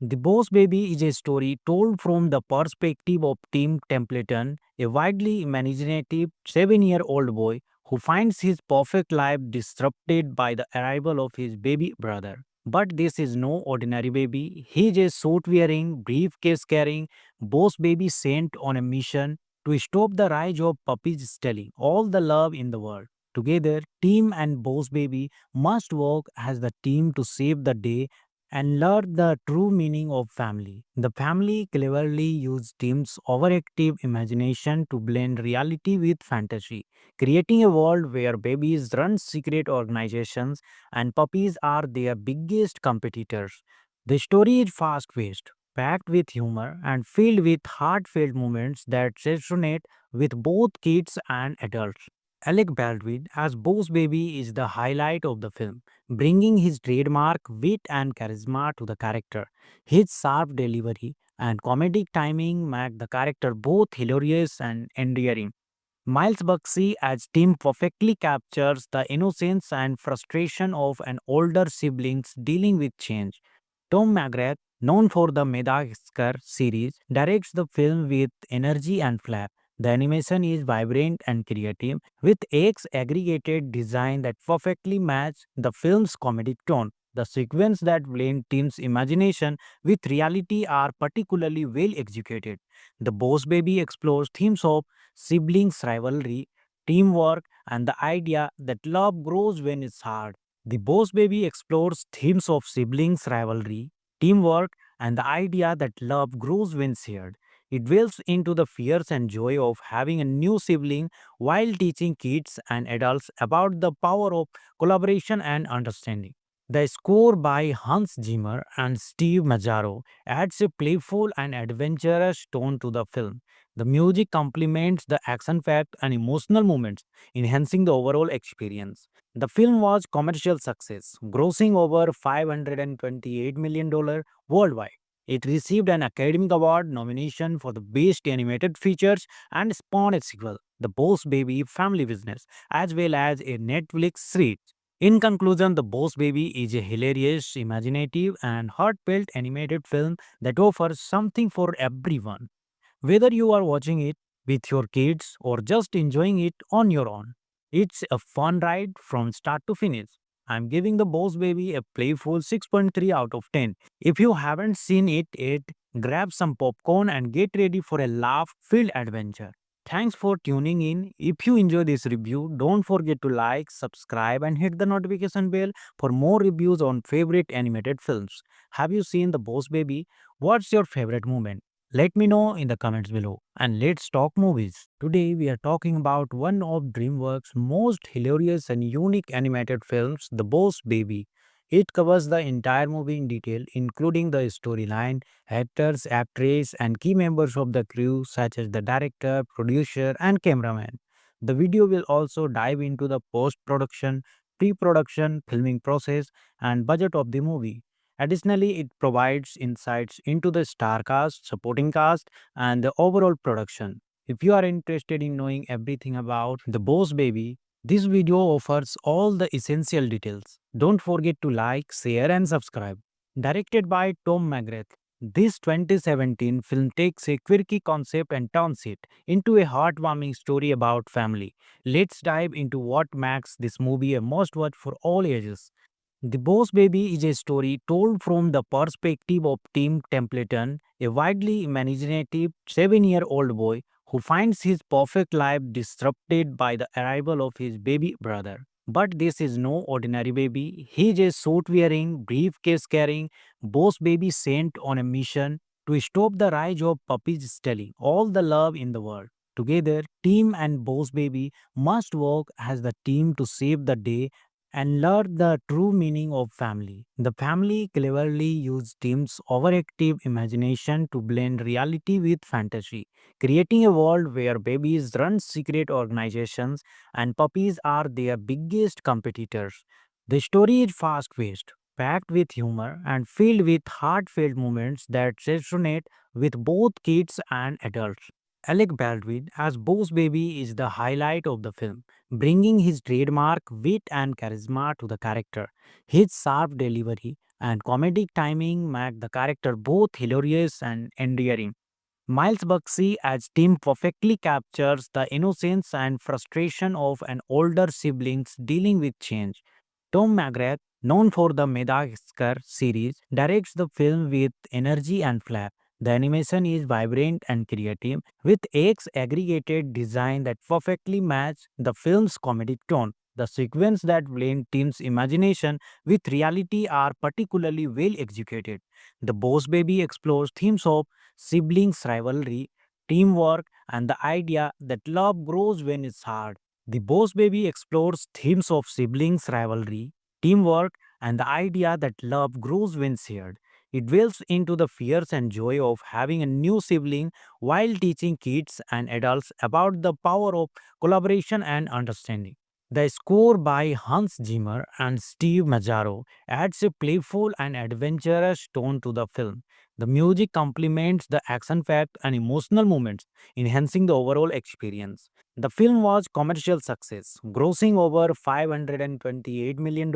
Speaker 1: The Boss Baby is a story told from the perspective of Tim Templeton, a widely imaginative 7-year-old boy who finds his perfect life disrupted by the arrival of his baby brother. But this is no ordinary baby. He is a suit wearing, briefcase carrying boss baby sent on a mission to stop the rise of puppies stealing all the love in the world. Together, Tim and Boss Baby must work as the team to save the day and learn the true meaning of family. The family cleverly used Tim's overactive imagination to blend reality with fantasy, creating a world where babies run secret organizations and puppies are their biggest competitors. The story is fast paced, packed with humor, and filled with heartfelt moments that resonate with both kids and adults. Alec Baldwin as Boss Baby is the highlight of the film, bringing his trademark wit and charisma to the character. His sharp delivery and comedic timing make the character both hilarious and endearing. Miles Buxey as Tim perfectly captures the innocence and frustration of an older siblings dealing with change. Tom McGrath, known for the Madagascar series, directs the film with energy and flair. The animation is vibrant and creative, with X aggregated design that perfectly match the film's comedic tone. The sequence that blend Tim's imagination with reality are particularly well executed. The Boss Baby explores themes of siblings rivalry, teamwork, and the idea that love grows when it's hard. The Boss Baby explores themes of siblings rivalry, teamwork, and the idea that love grows when shared. It delves into the fears and joy of having a new sibling while teaching kids and adults about the power of collaboration and understanding. The score by Hans Zimmer and Steve Mazzaro adds a playful and adventurous tone to the film. The music complements the action-packed and emotional moments, enhancing the overall experience. The film was commercial success, grossing over $528 million worldwide. It received an Academy Award nomination for the Best Animated Features and spawned a sequel, The Boss Baby Family Business, as well as a Netflix series. In conclusion, The Boss Baby is a hilarious, imaginative, and heartfelt animated film that offers something for everyone. Whether you are watching it with your kids or just enjoying it on your own, it's a fun ride from start to finish. I'm giving The Boss Baby a playful 6.3 out of 10. If you haven't seen it yet, grab some popcorn and get ready for a laugh filled adventure. Thanks for tuning in. If you enjoy this review, don't forget to like, subscribe, and hit the notification bell for more reviews on favorite animated films. Have you seen The Boss Baby? What's your favorite moment? Let me know in the comments below and let's talk movies. Today we are talking about one of DreamWorks' most hilarious and unique animated films, The Boss Baby. It covers the entire movie in detail, including the storyline, actors, actress, and key members of the crew such as the director, producer, and cameraman. The video will also dive into the post-production, pre-production, filming process, and budget of the movie. Additionally, it provides insights into the star cast, supporting cast, and the overall production. If you are interested in knowing everything about The Boss Baby, this video offers all the essential details. Don't forget to like, share, and subscribe. Directed by Tom McGrath, this 2017 film takes a quirky concept and turns it into a heartwarming story about family. Let's dive into what makes this movie a must watch for all ages. The Boss Baby is a story told from the perspective of Tim Templeton, a widely imaginative 7-year-old boy who finds his perfect life disrupted by the arrival of his baby brother. But this is no ordinary baby. He is a suit wearing, briefcase carrying boss baby sent on a mission to stop the rise of puppies stealing all the love in the world. Together, Tim and Boss Baby must work as the team to save the day and learn the true meaning of family. The family cleverly used Tim's overactive imagination to blend reality with fantasy, creating a world where babies run secret organizations and puppies are their biggest competitors. The story is fast paced, packed with humor, and filled with heartfelt moments that resonate with both kids and adults. Alec Baldwin as Boss Baby is the highlight of the film, bringing his trademark wit and charisma to the character. His sharp delivery and comedic timing make the character both hilarious and endearing. Miles Buxey as Tim perfectly captures the innocence and frustration of an older siblings dealing with change. Tom McGrath, known for the Madagascar series, directs the film with energy and flair. The animation is vibrant and creative, with X aggregated design that perfectly match the film's comedic tone. The sequence that blend Tim's imagination with reality are particularly well executed. The Boss Baby explores themes of siblings rivalry, teamwork, and the idea that love grows when it's hard. The Boss Baby explores themes of siblings rivalry, teamwork, and the idea that love grows when shared. It delves into the fears and joy of having a new sibling while teaching kids and adults about the power of collaboration and understanding. The score by Hans Zimmer and Steve Mazzaro adds a playful and adventurous tone to the film. The music complements the action-packed and emotional moments, enhancing the overall experience. The film was commercial success, grossing over $528 million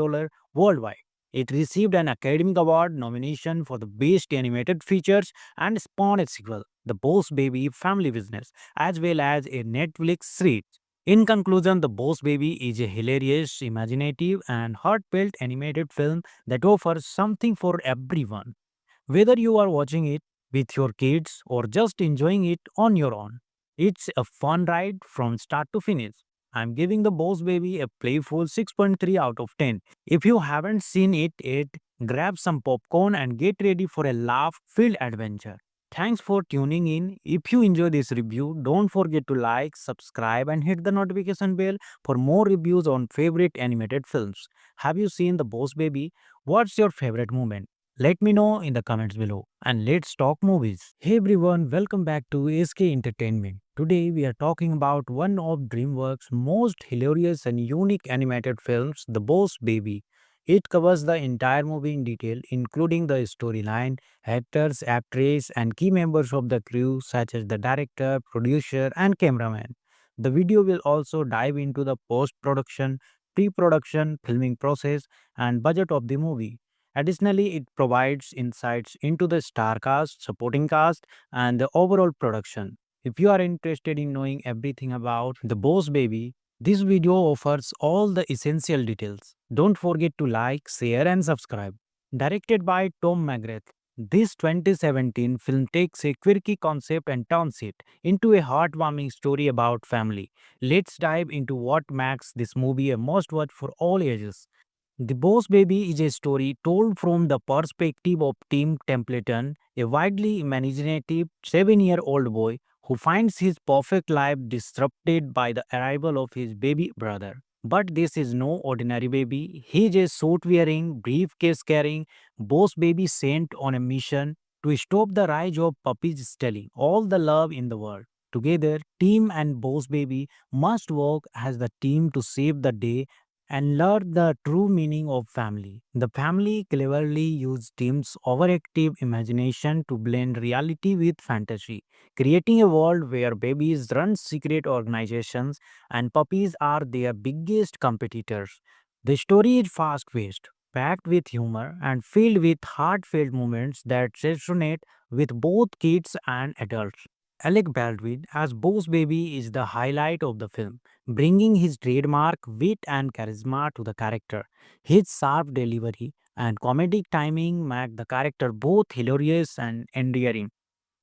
Speaker 1: worldwide. It received an Academy Award nomination for the Best Animated Features and spawned a sequel, The Boss Baby Family Business, as well as a Netflix series. In conclusion, The Boss Baby is a hilarious, imaginative, and heartfelt animated film that offers something for everyone. Whether you are watching it with your kids or just enjoying it on your own, it's a fun ride from start to finish. I'm giving The Boss Baby a playful 6.3 out of 10. If you haven't seen it yet, grab some popcorn and get ready for a laugh filled adventure. Thanks for tuning in. If you enjoy this review, don't forget to like, subscribe, and hit the notification bell for more reviews on favorite animated films. Have you seen The Boss Baby? What's your favorite moment? Let me know in the comments below and let's talk movies. Hey everyone, welcome back to SK Entertainment. Today we are talking about one of DreamWorks' most hilarious and unique animated films, The Boss Baby. It covers the entire movie in detail, including the storyline, actors, actress, and key members of the crew, such as the director, producer, and cameraman. The video will also dive into the post production, pre production, filming process, and budget of the movie. Additionally, it provides insights into the star cast, supporting cast, and the overall production. If you are interested in knowing everything about The Boss Baby, this video offers all the essential details. Don't forget to like, share, and subscribe. Directed by Tom McGrath, this 2017 film takes a quirky concept and turns it into a heartwarming story about family. Let's dive into what makes this movie a must watch for all ages. The Boss Baby is a story told from the perspective of Tim Templeton, a widely imaginative 7-year-old boy who finds his perfect life disrupted by the arrival of his baby brother. But this is no ordinary baby. He is a suit wearing, briefcase carrying boss baby sent on a mission to stop the rise of puppies stealing all the love in the world. Together, Tim and Boss Baby must work as the team to save the day and learn the true meaning of family. The family cleverly used Tim's overactive imagination to blend reality with fantasy, creating a world where babies run secret organizations and puppies are their biggest competitors. The story is fast paced, packed with humor, and filled with heartfelt moments that resonate with both kids and adults. Alec Baldwin as Boss Baby is the highlight of the film, bringing his trademark wit and charisma to the character. His sharp delivery and comedic timing make the character both hilarious and endearing.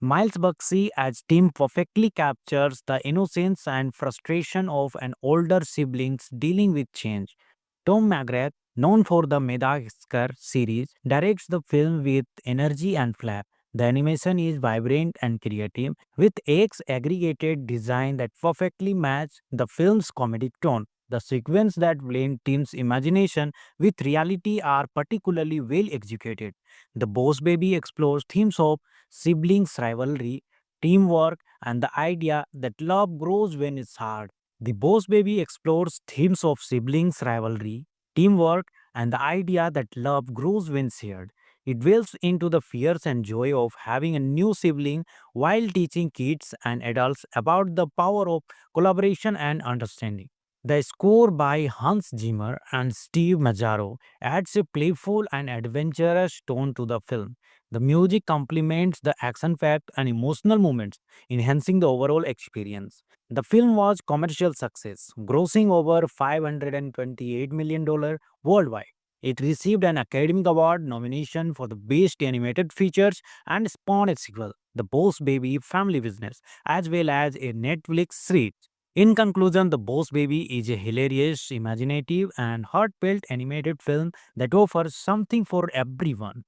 Speaker 1: Miles Buxey as Tim perfectly captures the innocence and frustration of an older siblings dealing with change. Tom McGrath, known for the Madagascar series, directs the film with energy and flair. The animation is vibrant and creative, with X aggregated design that perfectly match the film's comedic tone. The sequence that blend Tim's imagination with reality are particularly well executed. The Boss Baby explores themes of siblings rivalry, teamwork, and the idea that love grows when it's hard. The Boss Baby explores themes of siblings rivalry, teamwork, and the idea that love grows when shared. It delves into the fears and joy of having a new sibling while teaching kids and adults about the power of collaboration and understanding. The score by Hans Zimmer and Steve Mazzaro adds a playful and adventurous tone to the film. The music complements the action-packed and emotional moments, enhancing the overall experience. The film was commercial success, grossing over $528 million worldwide. It received an Academy Award nomination for the Best Animated Features and spawned a sequel, The Boss Baby Family Business, as well as a Netflix series. In conclusion, The Boss Baby is a hilarious, imaginative, and heartfelt animated film that offers something for everyone.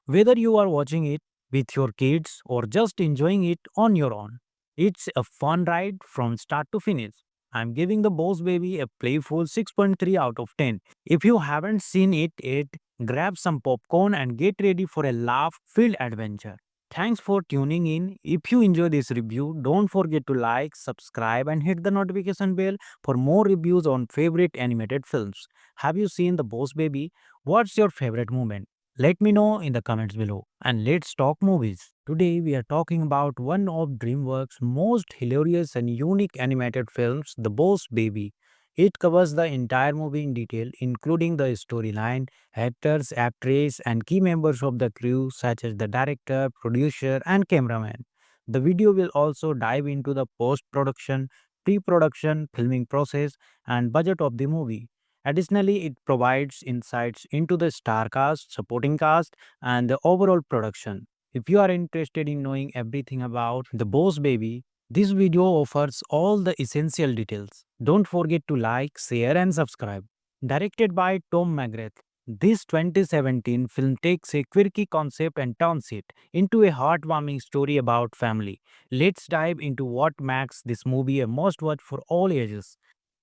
Speaker 1: Whether you are watching it with your kids or just enjoying it on your own, it's a fun ride from start to finish. I'm giving The Boss Baby a playful 6.3 out of 10. If you haven't seen it yet, grab some popcorn and get ready for a laugh filled adventure. Thanks for tuning in. If you enjoy this review, don't forget to like, subscribe, and hit the notification bell for more reviews on favorite animated films. Have you seen The Boss Baby? What's your favorite moment? Let me know in the comments below and let's talk movies. Today we are talking about one of DreamWorks' most hilarious and unique animated films, The Boss Baby. It covers the entire movie in detail, including the storyline, actors, actress, and key members of the crew, such as the director, producer, and cameraman. The video will also dive into the post production, pre production, filming process, and budget of the movie. Additionally, it provides insights into the star cast, supporting cast, and the overall production. If you are interested in knowing everything about The Boss Baby, this video offers all the essential details. Don't forget to like, share, and subscribe. Directed by Tom McGrath, this 2017 film takes a quirky concept and turns it into a heartwarming story about family. Let's dive into what makes this movie a must watch for all ages.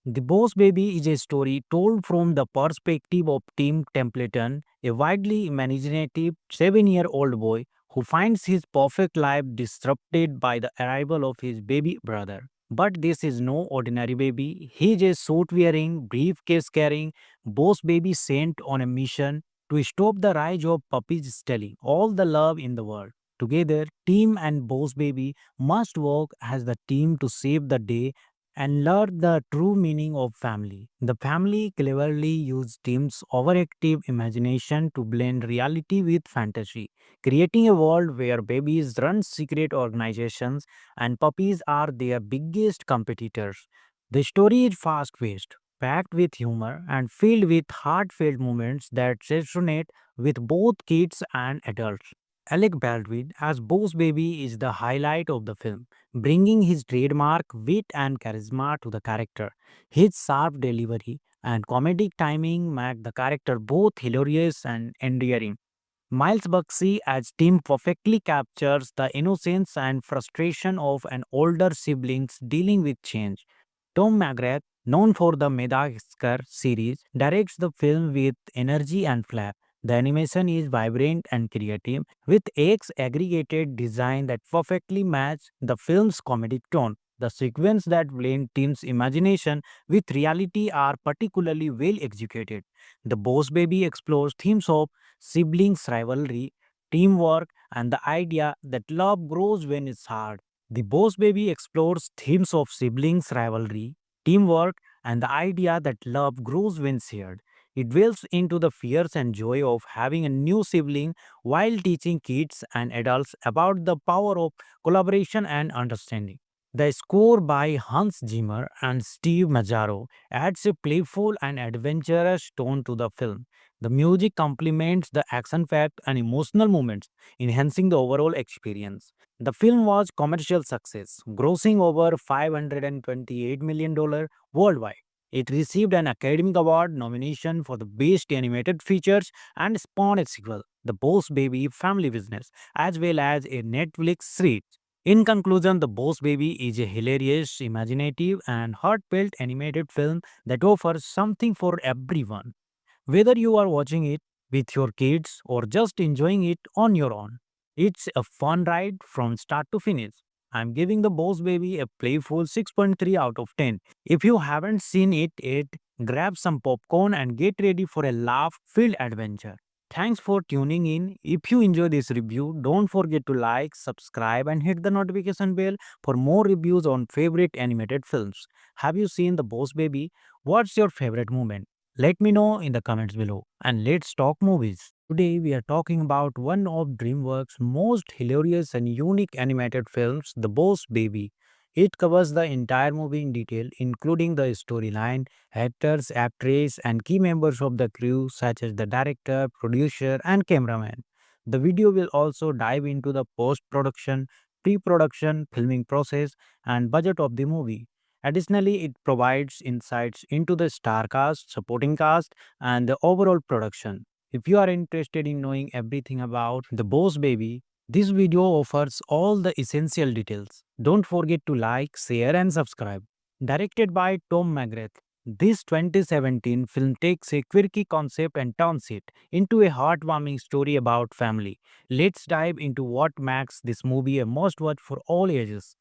Speaker 1: The Boss Baby is a story told from the perspective of Tim Templeton, a widely imaginative 7-year-old boy who finds his perfect life disrupted by the arrival of his baby brother. But this is no ordinary baby. He is a suit wearing, briefcase carrying, boss baby sent on a mission to stop the rise of puppies stealing all the love in the world. Together, Team and Boss Baby must work as the team to save the day and learn the true meaning of family. The family cleverly used Tim's overactive imagination to blend reality with fantasy, creating a world where babies run secret organizations and puppies are their biggest competitors. The story is fast paced, packed with humor, and filled with heartfelt moments that resonate with both kids and adults. Alec Baldwin as Boss Baby is the highlight of the film, bringing his trademark wit and charisma to the character. His sharp delivery and comedic timing make the character both hilarious and endearing. Miles Buxey as Tim perfectly captures the innocence and frustration of an older siblings dealing with change. Tom McGrath, known for the Madagascar series, directs the film with energy and flair. The animation is vibrant and creative, with X aggregated design that perfectly match the film's comedic tone. The sequence that blend Tim's imagination with reality are particularly well executed. The Boss Baby explores themes of siblings rivalry, teamwork, and the idea that love grows when it's hard. The Boss Baby explores themes of siblings rivalry, teamwork, and the idea that love grows when shared. It delves into the fears and joy of having a new sibling while teaching kids and adults about the power of collaboration and understanding. The score by Hans Zimmer and Steve Mazzaro adds a playful and adventurous tone to the film. The music complements the action packed and emotional moments, enhancing the overall experience. The film was commercial success, grossing over $528 million worldwide. It received an Academy Award nomination for the Best Animated Features and spawned a sequel, The Boss Baby Family Business, as well as a Netflix series. In conclusion, The Boss Baby is a hilarious, imaginative, and heartfelt animated film that offers something for everyone. Whether you are watching it with your kids or just enjoying it on your own, it's a fun ride from start to finish. I'm giving The Boss Baby a playful 6.3 out of 10. If you haven't seen it yet, grab some popcorn and get ready for a laugh filled adventure. Thanks for tuning in. If you enjoy this review, don't forget to like, subscribe, and hit the notification bell for more reviews on favorite animated films. Have you seen The Boss Baby? What's your favorite moment? Let me know in the comments below and let's talk movies. Today we are talking about one of DreamWorks' most hilarious and unique animated films, The Boss Baby. It covers the entire movie in detail, including the storyline, actors, actress, and key members of the crew such as the director, producer, and cameraman. The video will also dive into the post-production, pre-production, filming process, and budget of the movie. Additionally, it provides insights into the star cast, supporting cast, and the overall production. If you are interested in knowing everything about The Boss Baby, this video offers all the essential details. Don't forget to like, share, and subscribe. Directed by Tom McGrath, this 2017 film takes a quirky concept and turns it into a heartwarming story about family. Let's dive into what makes this movie a must watch for all ages.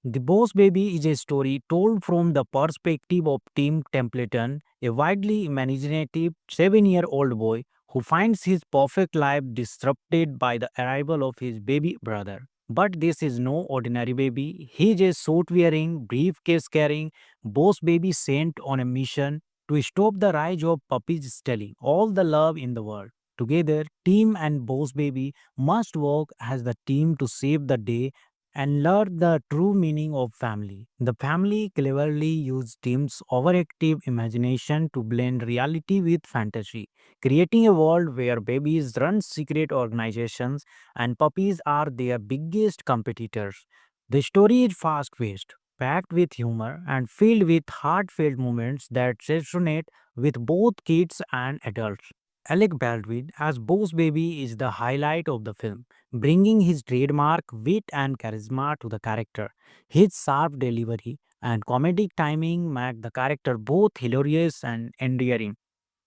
Speaker 1: The Boss Baby is a story told from the perspective of Tim Templeton, a widely imaginative 7-year-old boy who finds his perfect life disrupted by the arrival of his baby brother. But this is no ordinary baby. He is a suit wearing, briefcase carrying, Boss Baby sent on a mission to stop the rise of puppies stealing all the love in the world. Together, Tim and Boss Baby must work as the team to save the day and learn the true meaning of family. The family cleverly used Tim's overactive imagination to blend reality with fantasy, creating a world where babies run secret organizations and puppies are their biggest competitors. The story is fast paced, packed with humor, and filled with heartfelt moments that resonate with both kids and adults. Alec Baldwin as Boss Baby is the highlight of the film, bringing his trademark wit and charisma to the character. His sharp delivery and comedic timing make the character both hilarious and endearing.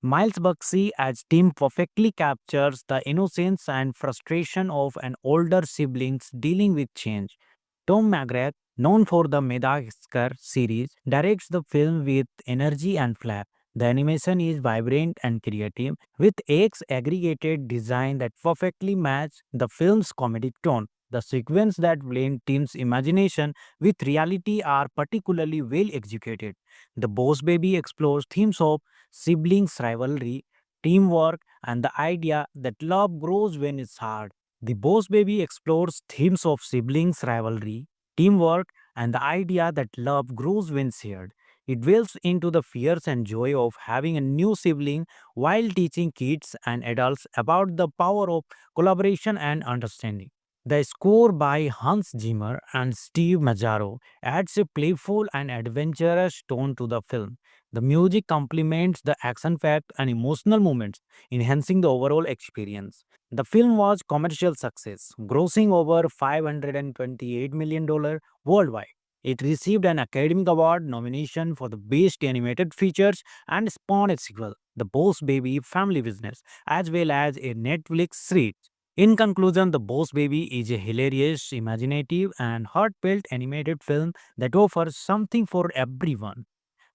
Speaker 1: Miles Buxey as Tim perfectly captures the innocence and frustration of an older siblings dealing with change. Tom McGrath, known for the Madagascar series, directs the film with energy and flair. The animation is vibrant and creative, with X aggregated design that perfectly match the film's comedic tone. The sequence that blend team's imagination with reality are particularly well executed. The Boss Baby explores themes of siblings rivalry, teamwork, and the idea that love grows when it's hard. The Boss Baby explores themes of siblings rivalry, teamwork, and the idea that love grows when shared. It delves into the fears and joy of having a new sibling while teaching kids and adults about the power of collaboration and understanding. The score by Hans Zimmer and Steve Mazzaro adds a playful and adventurous tone to the film. The music complements the action-packed and emotional moments, enhancing the overall experience. The film was commercial success, grossing over $528 million worldwide. It received an Academy Award nomination for the Best Animated Features and spawned a sequel, The Boss Baby Family Business, as well as a Netflix series. In conclusion, The Boss Baby is a hilarious, imaginative, and heartfelt animated film that offers something for everyone.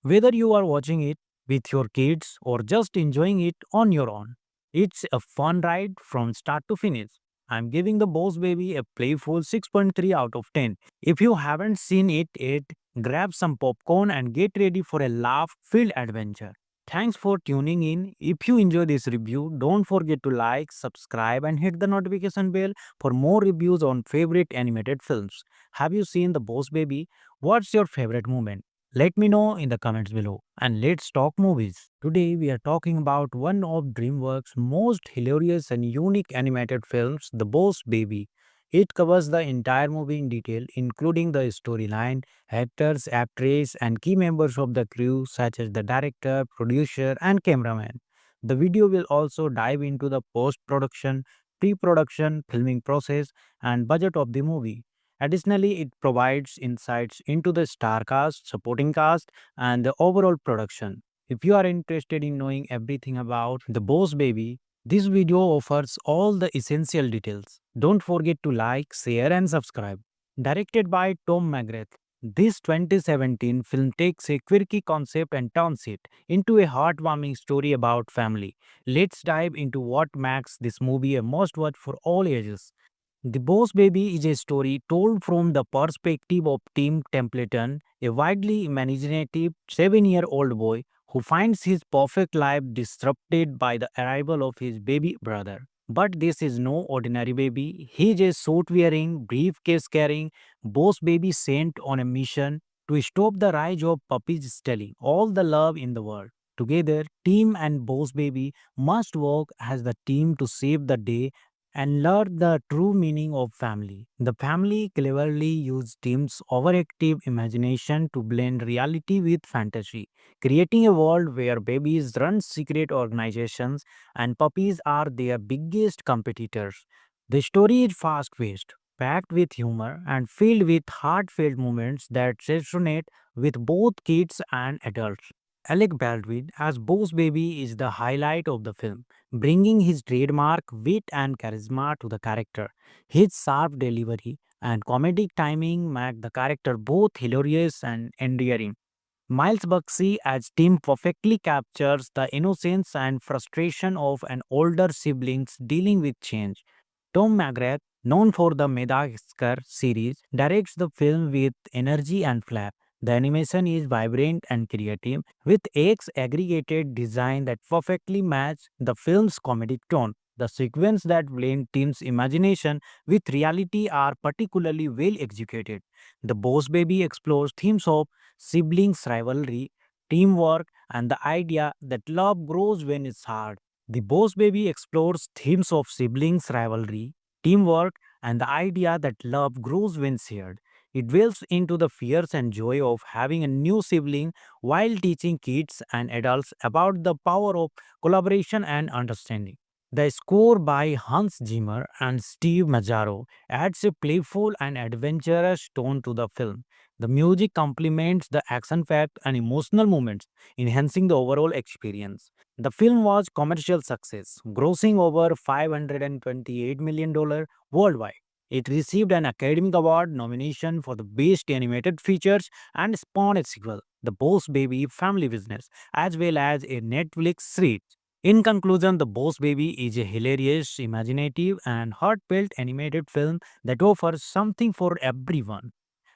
Speaker 1: Whether you are watching it with your kids or just enjoying it on your own, it's a fun ride from start to finish. I'm giving The Boss Baby a playful 6.3 out of 10. If you haven't seen it yet, grab some popcorn and get ready for a laugh filled adventure. Thanks for tuning in. If you enjoy this review, don't forget to like, subscribe, and hit the notification bell for more reviews on favorite animated films. Have you seen The Boss Baby? What's your favorite moment? Let me know in the comments below. And let's talk movies. Today we are talking about one of DreamWorks' most hilarious and unique animated films, The Boss Baby. It covers the entire movie in detail, including the storyline, actors, actresses, and key members of the crew, such as the director, producer, and cameraman. The video will also dive into the post production, pre production, filming process, and budget of the movie. Additionally, it provides insights into the star cast, supporting cast, and the overall production. If you are interested in knowing everything about The Boss Baby, this video offers all the essential details. Don't forget to like, share, and subscribe. Directed by Tom McGrath, this 2017 film takes a quirky concept and turns it into a heartwarming story about family. Let's dive into what makes this movie a must watch for all ages. The Boss Baby is a story told from the perspective of Tim Templeton, a widely imaginative 7-year-old boy who finds his perfect life disrupted by the arrival of his baby brother. But this is no ordinary baby. He is a suit wearing, briefcase carrying boss baby sent on a mission to stop the rise of puppies stealing all the love in the world. Together, Tim and Boss Baby must work as the team to save the day and learn the true meaning of family. The family cleverly used Tim's overactive imagination to blend reality with fantasy, creating a world where babies run secret organizations and puppies are their biggest competitors. The story is fast paced, packed with humor, and filled with heartfelt moments that resonate with both kids and adults. Alec Baldwin as Boss Baby is the highlight of the film, bringing his trademark wit and charisma to the character. His sharp delivery and comedic timing make the character both hilarious and endearing. Miles Buxey as Tim perfectly captures the innocence and frustration of an older siblings dealing with change. Tom McGrath, known for the Madagascar series, directs the film with energy and flair. The animation is vibrant and creative, with X aggregated design that perfectly match the film's comedic tone. The sequence that blend Tim's imagination with reality are particularly well executed. The Boss Baby explores themes of siblings rivalry, teamwork, and the idea that love grows when it's hard. The Boss Baby explores themes of siblings rivalry, teamwork, and the idea that love grows when shared. It delves into the fears and joy of having a new sibling while teaching kids and adults about the power of collaboration and understanding. The score by Hans Zimmer and Steve Mazzaro adds a playful and adventurous tone to the film. The music complements the action-packed and emotional moments, enhancing the overall experience. The film was commercial success, grossing over $528 million worldwide. It received an Academy Award nomination for the Best Animated Features and spawned a sequel, The Boss Baby Family Business, as well as a Netflix series. In conclusion, The Boss Baby is a hilarious, imaginative, and heartfelt animated film that offers something for everyone.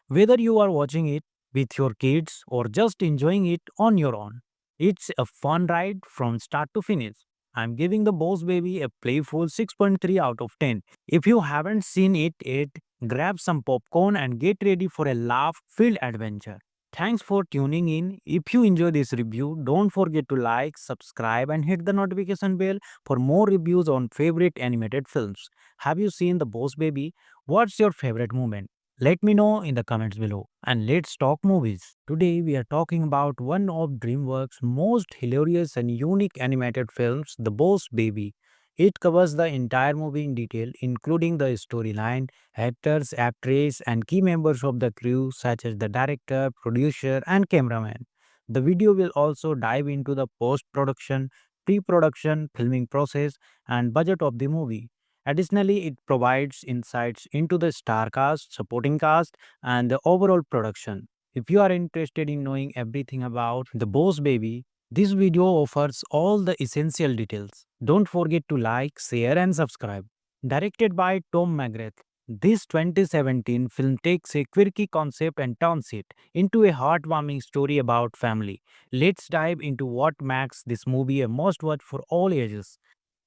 Speaker 1: Whether you are watching it with your kids or just enjoying it on your own, it's a fun ride from start to finish. I'm giving The Boss Baby a playful 6.3 out of 10. If you haven't seen it yet, grab some popcorn and get ready for a laugh filled adventure. Thanks for tuning in. If you enjoy this review, don't forget to like, subscribe, and hit the notification bell for more reviews on favorite animated films. Have you seen The Boss Baby? What's your favorite moment? Let me know in the comments below and let's talk movies. Today we are talking about one of DreamWorks' most hilarious and unique animated films, The Boss Baby. It covers the entire movie in detail, including the storyline, actors, actress, and key members of the crew such as the director, producer, and cameraman. The video will also dive into the post-production, pre-production, filming process, and budget of the movie. Additionally, it provides insights into the star cast, supporting cast, and the overall production. If you are interested in knowing everything about The Boss Baby, this video offers all the essential details. Don't forget to like, share, and subscribe. Directed by Tom McGrath, this 2017 film takes a quirky concept and turns it into a heartwarming story about family. Let's dive into what makes this movie a must watch for all ages.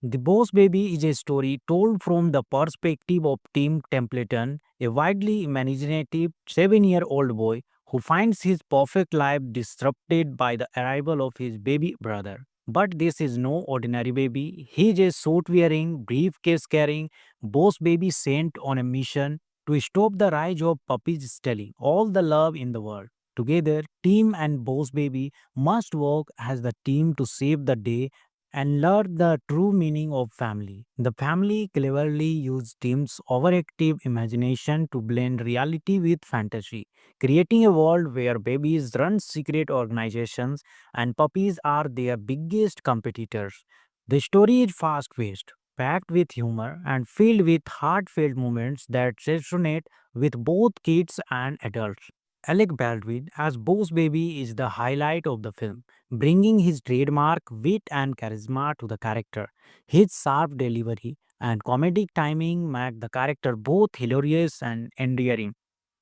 Speaker 1: The Boss Baby is a story told from the perspective of Tim Templeton, a widely imaginative 7-year-old boy who finds his perfect life disrupted by the arrival of his baby brother. But this is no ordinary baby. He is a suit wearing, briefcase carrying boss baby sent on a mission to stop the rise of puppies stealing all the love in the world. Together, Tim and Boss Baby must work as the team to save the day and learn the true meaning of family. The family cleverly used Tim's overactive imagination to blend reality with fantasy, creating a world where babies run secret organizations and puppies are their biggest competitors. The story is fast paced, packed with humor, and filled with heartfelt moments that resonate with both kids and adults. Alec Baldwin as Boss Baby is the highlight of the film, bringing his trademark wit and charisma to the character. His sharp delivery and comedic timing make the character both hilarious and endearing.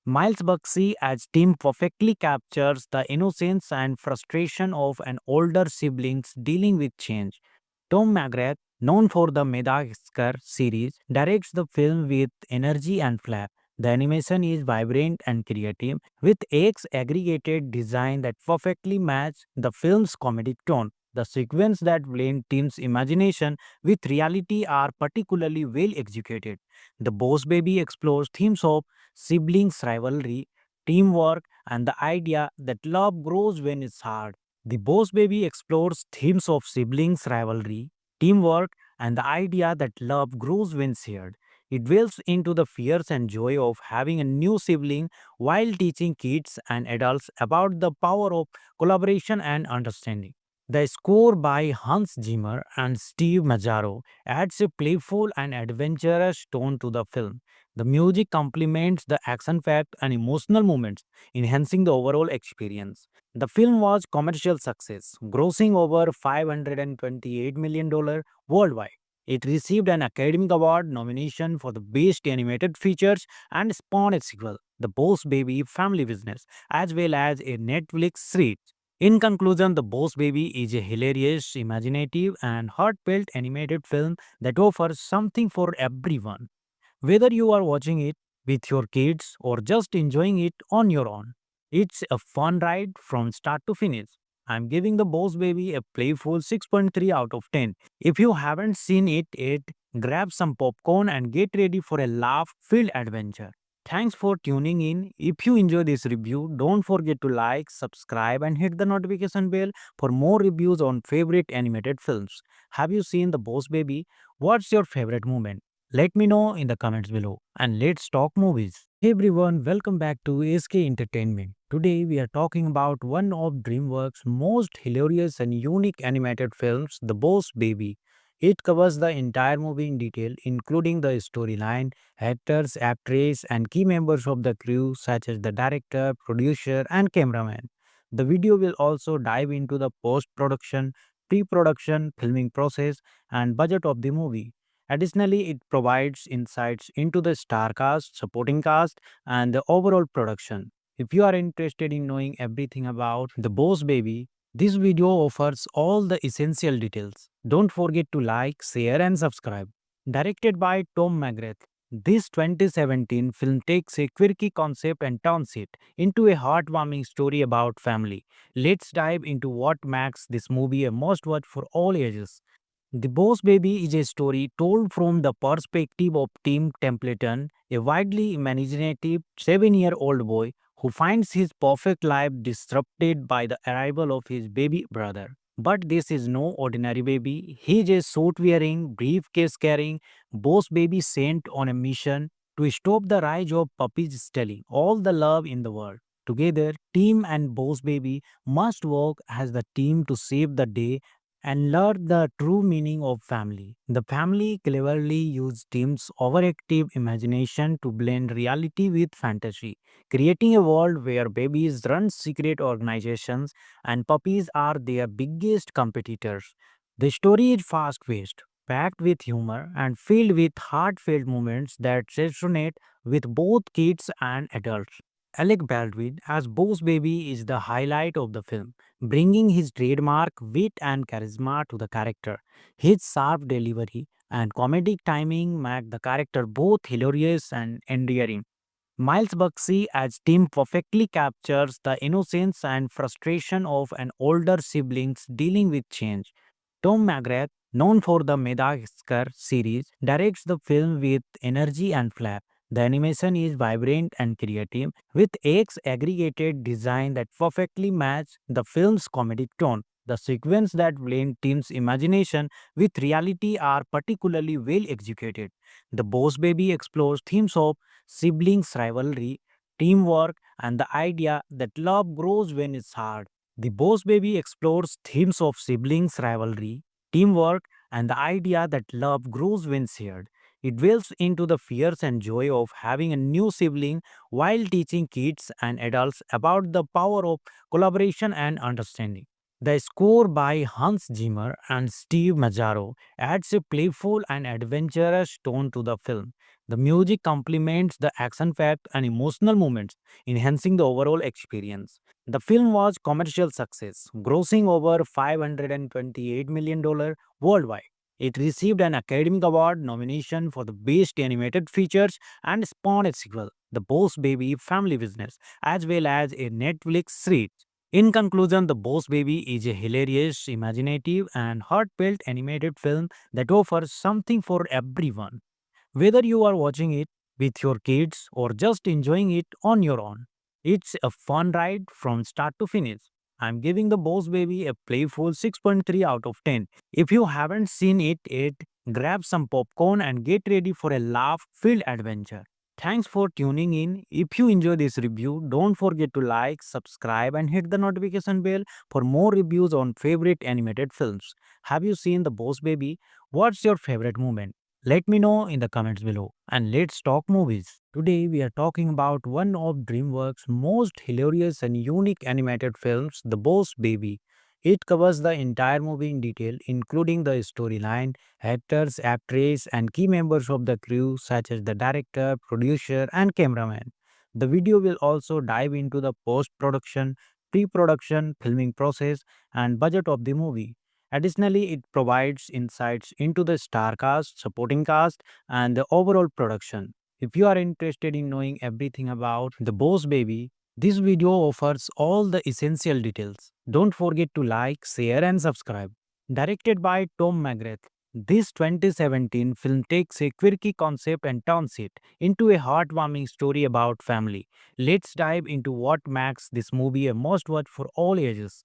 Speaker 1: Miles Buxey as Tim perfectly captures the innocence and frustration of an older siblings dealing with change. Tom McGrath, known for the Madagascar series, directs the film with energy and flair. The animation is vibrant and creative, with X aggregated design that perfectly match the film's comedic tone. The sequence that blend Tim's imagination with reality are particularly well executed. The Boss Baby explores themes of siblings rivalry, teamwork, and the idea that love grows when it's hard. The Boss Baby explores themes of siblings rivalry, teamwork, and the idea that love grows when shared. It delves into the fears and joy of having a new sibling while teaching kids and adults about the power of collaboration and understanding. The score by Hans Zimmer and Steve Mazzaro adds a playful and adventurous tone to the film. The music complements the action-packed and emotional moments, enhancing the overall experience. The film was commercial success, grossing over $528 million worldwide. It received an Academy Award nomination for the Best Animated Features and spawned a sequel, The Boss Baby Family Business, as well as a Netflix series. In conclusion, The Boss Baby is a hilarious, imaginative, and heartfelt animated film that offers something for everyone. Whether you are watching it with your kids or just enjoying it on your own, it's a fun ride from start to finish. I'm giving The Boss Baby a playful 6.3 out of 10. If you haven't seen it yet, grab some popcorn and get ready for a laugh filled adventure. Thanks for tuning in. If you enjoy this review, don't forget to like, subscribe, and hit the notification bell for more reviews on favorite animated films. Have you seen The Boss Baby? What's your favorite moment? Let me know in the comments below and let's talk movies. Hey everyone, welcome back to SK Entertainment. Today we are talking about one of DreamWorks' most hilarious and unique animated films, The Boss Baby. It covers the entire movie in detail, including the storyline, actors, actress, and key members of the crew, such as the director, producer, and cameraman. The video will also dive into the post production, pre production, filming process, and budget of the movie. Additionally, it provides insights into the star cast, supporting cast, and the overall production. If you are interested in knowing everything about The Boss Baby, this video offers all the essential details. Don't forget to like, share, and subscribe. Directed by Tom McGrath, this 2017 film takes a quirky concept and turns it into a heartwarming story about family. Let's dive into what makes this movie a must watch for all ages. The Boss Baby is a story told from the perspective of Tim Templeton, a widely imaginative 7-year-old boy who finds his perfect life disrupted by the arrival of his baby brother. But this is no ordinary baby. He is a suit wearing, briefcase carrying boss baby sent on a mission to stop the rise of puppies stealing all the love in the world. Together, Tim and Boss Baby must work as the team to save the day and learn the true meaning of family. The family cleverly used Tim's overactive imagination to blend reality with fantasy, creating a world where babies run secret organizations and puppies are their biggest competitors. The story is fast paced, packed with humor, and filled with heartfelt moments that resonate with both kids and adults. Alec Baldwin as Boss Baby is the highlight of the film, bringing his trademark wit and charisma to the character. His sharp delivery and comedic timing make the character both hilarious and endearing. Miles Buxey as Tim perfectly captures the innocence and frustration of an older siblings dealing with change. Tom McGrath, known for the Madagascar series, directs the film with energy and flair. The animation is vibrant and creative, with X aggregated design that perfectly match the film's comedic tone. The sequence that blend Tim's imagination with reality are particularly well executed. The Boss Baby explores themes of siblings rivalry, teamwork, and the idea that love grows when it's hard. The Boss Baby explores themes of siblings rivalry, teamwork, and the idea that love grows when shared. It delves into the fears and joy of having a new sibling while teaching kids and adults about the power of collaboration and understanding. The score by Hans Zimmer and Steve Mazzaro adds a playful and adventurous tone to the film. The music complements the action-packed and emotional moments, enhancing the overall experience. The film was commercial success, grossing over $528 million worldwide. It received an Academy Award nomination for the Best Animated Features and spawned a sequel, The Boss Baby Family Business, as well as a Netflix series. In conclusion, The Boss Baby is a hilarious, imaginative, and heartfelt animated film that offers something for everyone. Whether you are watching it with your kids or just enjoying it on your own, it's a fun ride from start to finish. I'm giving The Boss Baby a playful 6.3 out of 10. If you haven't seen it yet, grab some popcorn and get ready for a laugh filled adventure. Thanks for tuning in. If you enjoy this review, don't forget to like, subscribe, and hit the notification bell for more reviews on favorite animated films. Have you seen The Boss Baby? What's your favorite moment? Let me know in the comments below and let's talk movies. Today we are talking about one of DreamWorks' most hilarious and unique animated films, The Boss Baby. It covers the entire movie in detail, including the storyline, actors, actress, and key members of the crew, such as the director, producer, and cameraman. The video will also dive into the post production, pre production, filming process, and budget of the movie. Additionally, it provides insights into the star cast, supporting cast, and the overall production. If you are interested in knowing everything about The Boss Baby, this video offers all the essential details. Don't forget to like, share, and subscribe. Directed by Tom McGrath, this 2017 film takes a quirky concept and turns it into a heartwarming story about family. Let's dive into what makes this movie a must watch for all ages.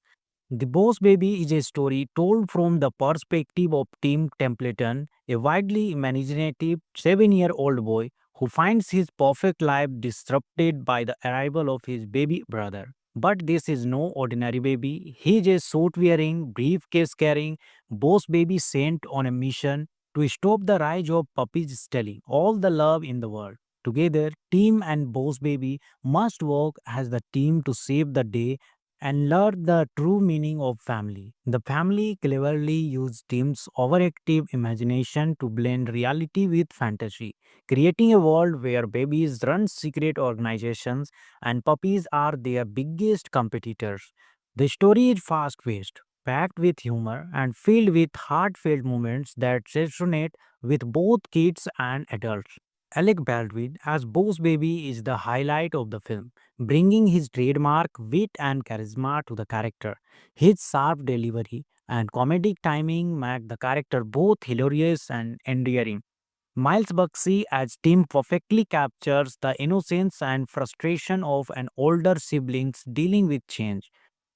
Speaker 1: The Boss Baby is a story told from the perspective of Tim Templeton, a widely imaginative 7-year-old boy who finds his perfect life disrupted by the arrival of his baby brother. But this is no ordinary baby. He is a suit wearing, briefcase carrying, boss baby sent on a mission to stop the rise of puppies stealing all the love in the world. Together, Team and Boss Baby must work as the team to save the day and learn the true meaning of family. The family cleverly used Tim's overactive imagination to blend reality with fantasy, creating a world where babies run secret organizations and puppies are their biggest competitors. The story is fast paced, packed with humor, and filled with heartfelt moments that resonate with both kids and adults. Alec Baldwin as Boss Baby is the highlight of the film, bringing his trademark wit and charisma to the character. His sharp delivery and comedic timing make the character both hilarious and endearing. Miles Buxey as Tim perfectly captures the innocence and frustration of an older siblings dealing with change.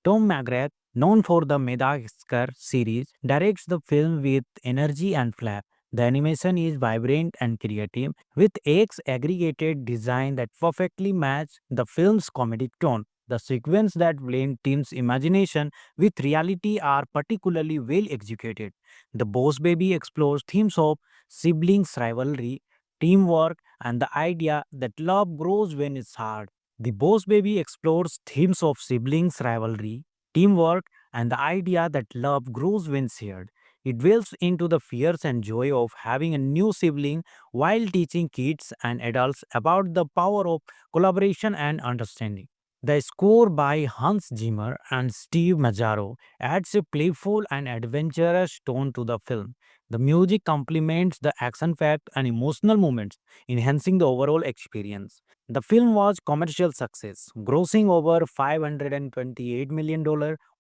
Speaker 1: Tom McGrath, known for the Madagascar series, directs the film with energy and flair. The animation is vibrant and creative, with X aggregated design that perfectly match the film's comedic tone. The sequence that blend Tim's imagination with reality are particularly well executed. The Boss Baby explores themes of siblings rivalry, teamwork, and the idea that love grows when it's hard. The Boss Baby explores themes of siblings rivalry, teamwork, and the idea that love grows when shared. It delves into the fears and joy of having a new sibling while teaching kids and adults about the power of collaboration and understanding. The score by Hans Zimmer and Steve Mazzaro adds a playful and adventurous tone to the film. The music complements the action packed and emotional moments, enhancing the overall experience. The film was commercial success, grossing over $528 million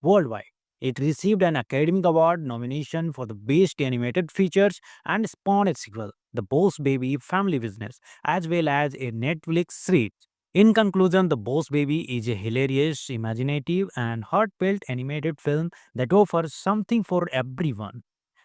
Speaker 1: worldwide. It received an Academy Award nomination for the Best Animated Features and spawned a sequel, The Boss Baby Family Business, as well as a Netflix series. In conclusion, The Boss Baby is a hilarious, imaginative, and heartfelt animated film that offers something for everyone.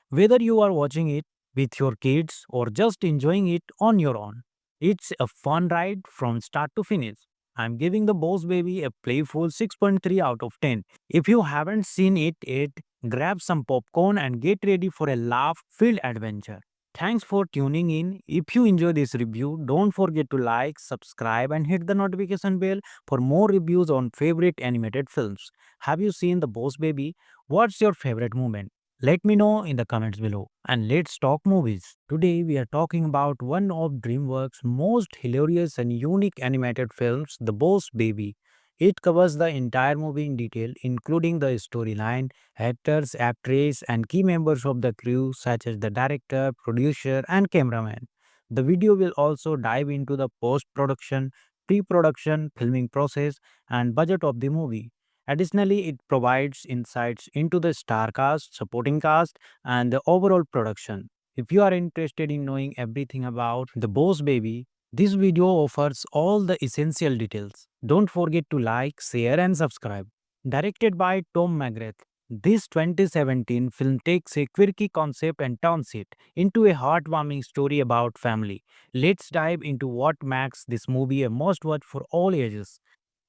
Speaker 1: Whether you are watching it with your kids or just enjoying it on your own, it's a fun ride from start to finish. I'm giving The Boss Baby a playful 6.3 out of 10. If you haven't seen it yet, grab some popcorn and get ready for a laugh filled adventure. Thanks for tuning in. If you enjoy this review, don't forget to like, subscribe, and hit the notification bell for more reviews on favorite animated films. Have you seen The Boss Baby? What's your favorite moment? Let me know in the comments below and let's talk movies. Today we are talking about one of DreamWorks' most hilarious and unique animated films, The Boss Baby. It covers the entire movie in detail, including the storyline, actors, actress, and key members of the crew such as the director, producer, and cameraman. The video will also dive into the post-production, pre-production, filming process, and budget of the movie. Additionally, it provides insights into the star cast, supporting cast, and the overall production. If you are interested in knowing everything about The Boss Baby, this video offers all the essential details. Don't forget to like, share, and subscribe. Directed by Tom McGrath, this 2017 film takes a quirky concept and turns it into a heartwarming story about family. Let's dive into what makes this movie a must watch for all ages.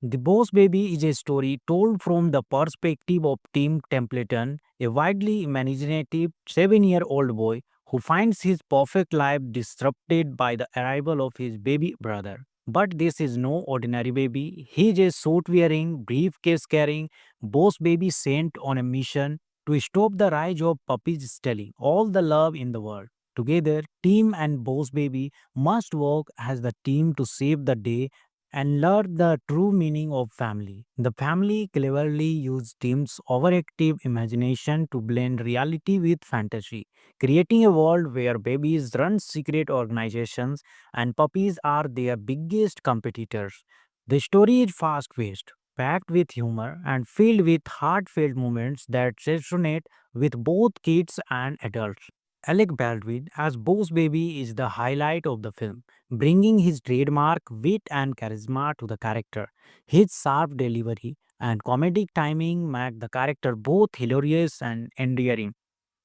Speaker 1: The Boss Baby is a story told from the perspective of Tim Templeton, a widely imaginative 7-year-old boy who finds his perfect life disrupted by the arrival of his baby brother. But this is no ordinary baby. He is a suit wearing, briefcase carrying, Boss Baby sent on a mission to stop the rise of puppies stealing all the love in the world. Together, Tim and Boss Baby must work as the team to save the day and learn the true meaning of family. The family cleverly used Tim's overactive imagination to blend reality with fantasy, creating a world where babies run secret organizations and puppies are their biggest competitors. The story is fast paced, packed with humor, and filled with heartfelt moments that resonate with both kids and adults. Alec Baldwin as Boss Baby is the highlight of the film, bringing his trademark wit and charisma to the character. His sharp delivery and comedic timing make the character both hilarious and endearing.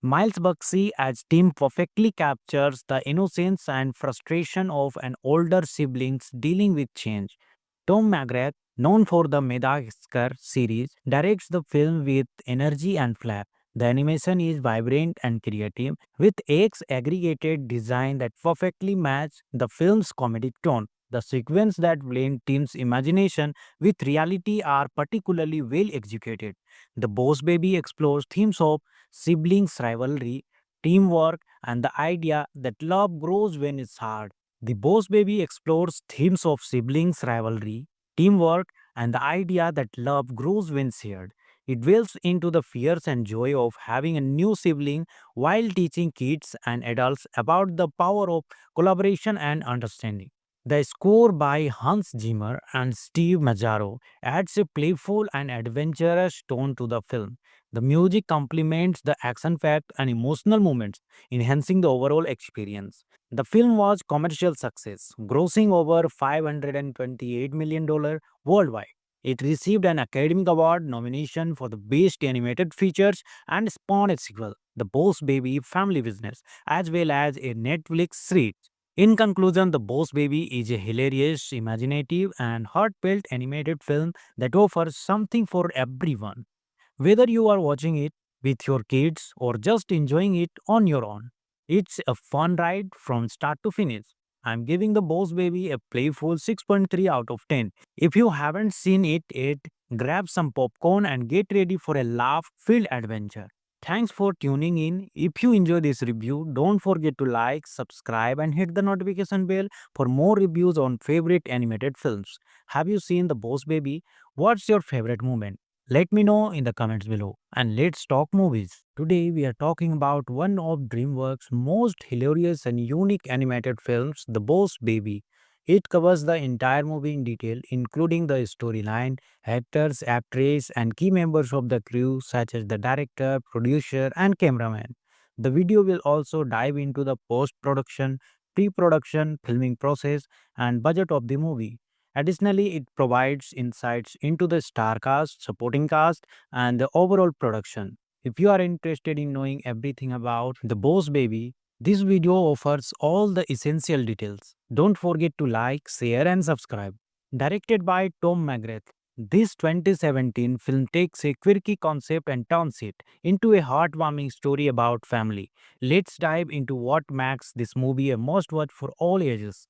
Speaker 1: Miles Buxey as Tim perfectly captures the innocence and frustration of an older siblings dealing with change. Tom McGrath, known for the Madagascar series, directs the film with energy and flair. The animation is vibrant and creative, with X aggregated design that perfectly match the film's comedic tone. The sequence that blend team's imagination with reality are particularly well executed. The Boss Baby explores themes of siblings rivalry, teamwork, and the idea that love grows when it's hard. The Boss Baby explores themes of siblings rivalry, teamwork, and the idea that love grows when shared. It delves into the fears and joy of having a new sibling while teaching kids and adults about the power of collaboration and understanding. The score by Hans Zimmer and Steve Mazzaro adds a playful and adventurous tone to the film. The music complements the action-packed and emotional moments, enhancing the overall experience. The film was commercial success, grossing over $528 million worldwide. It received an Academy Award nomination for the Best Animated Features and spawned a sequel, The Boss Baby Family Business, as well as a Netflix series. In conclusion, The Boss Baby is a hilarious, imaginative, and heartfelt animated film that offers something for everyone. Whether you are watching it with your kids or just enjoying it on your own, it's a fun ride from start to finish. I'm giving The Boss Baby a playful 6.3 out of 10. If you haven't seen it yet, grab some popcorn and get ready for a laugh filled adventure. Thanks for tuning in. If you enjoy this review, don't forget to like, subscribe, and hit the notification bell for more reviews on favorite animated films. Have you seen The Boss Baby? What's your favorite moment? Let me know in the comments below and let's talk movies. Today we are talking about one of DreamWorks' most hilarious and unique animated films, The Boss Baby. It covers the entire movie in detail, including the storyline, actors, actress, and key members of the crew such as the director, producer, and cameraman. The video will also dive into the post-production, pre-production, filming process, and budget of the movie. Additionally, it provides insights into the star cast, supporting cast, and the overall production. If you are interested in knowing everything about The Boss Baby, this video offers all the essential details. Don't forget to like, share, and subscribe. Directed by Tom McGrath, this 2017 film takes a quirky concept and turns it into a heartwarming story about family. Let's dive into what makes this movie a must watch for all ages.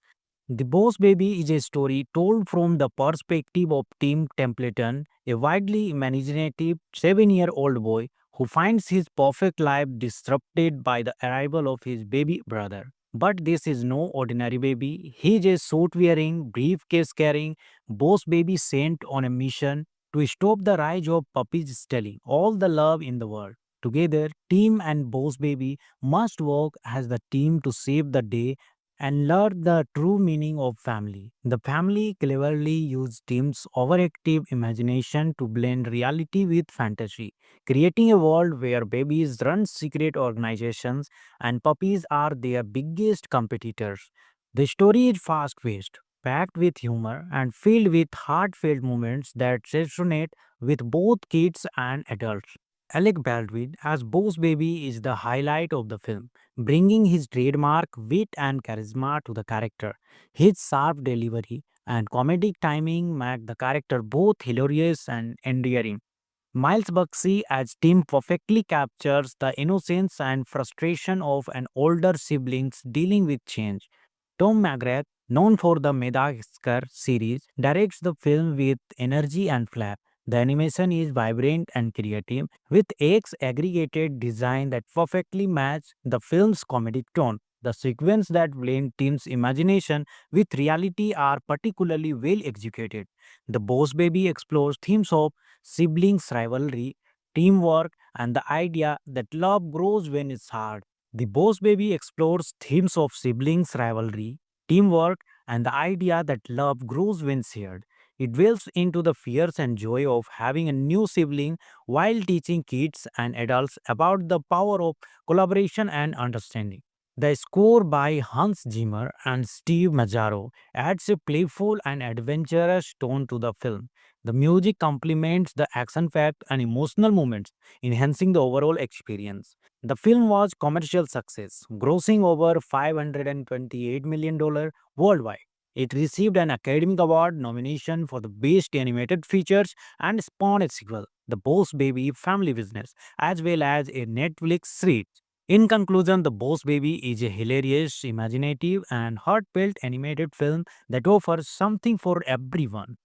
Speaker 1: The Boss Baby is a story told from the perspective of Tim Templeton, a widely imaginative 7-year-old boy who finds his perfect life disrupted by the arrival of his baby brother. But this is no ordinary baby. He is a suit wearing, briefcase carrying boss baby sent on a mission to stop the rise of puppies stealing all the love in the world. Together, Tim and Boss Baby must work as the team to save the day and learn the true meaning of family. The family cleverly used Tim's overactive imagination to blend reality with fantasy, creating a world where babies run secret organizations and puppies are their biggest competitors. The story is fast paced, packed with humor, and filled with heartfelt moments that resonate with both kids and adults. Alec Baldwin as Boss Baby is the highlight of the film, bringing his trademark wit and charisma to the character. His sharp delivery and comedic timing make the character both hilarious and endearing. Miles Buxey as Tim perfectly captures the innocence and frustration of an older siblings dealing with change. Tom McGrath, known for the Madagascar series, directs the film with energy and flair. The animation is vibrant and creative, with X aggregated design that perfectly match the film's comedic tone. The sequence that blend Tim's imagination with reality are particularly well executed. The Boss Baby explores themes of siblings rivalry, teamwork, and the idea that love grows when it's hard. The Boss Baby explores themes of siblings rivalry, teamwork, and the idea that love grows when shared. It delves into the fears and joy of having a new sibling while teaching kids and adults about the power of collaboration and understanding. The score by Hans Zimmer and Steve Mazzaro adds a playful and adventurous tone to the film. The music complements the action-packed and emotional moments, enhancing the overall experience. The film was commercial success, grossing over $528 million worldwide. It received an Academy Award nomination for the Best Animated Features and spawned a sequel, The Boss Baby Family Business, as well as a Netflix series. In conclusion, The Boss Baby is a hilarious, imaginative, and heartfelt animated film that offers something for everyone.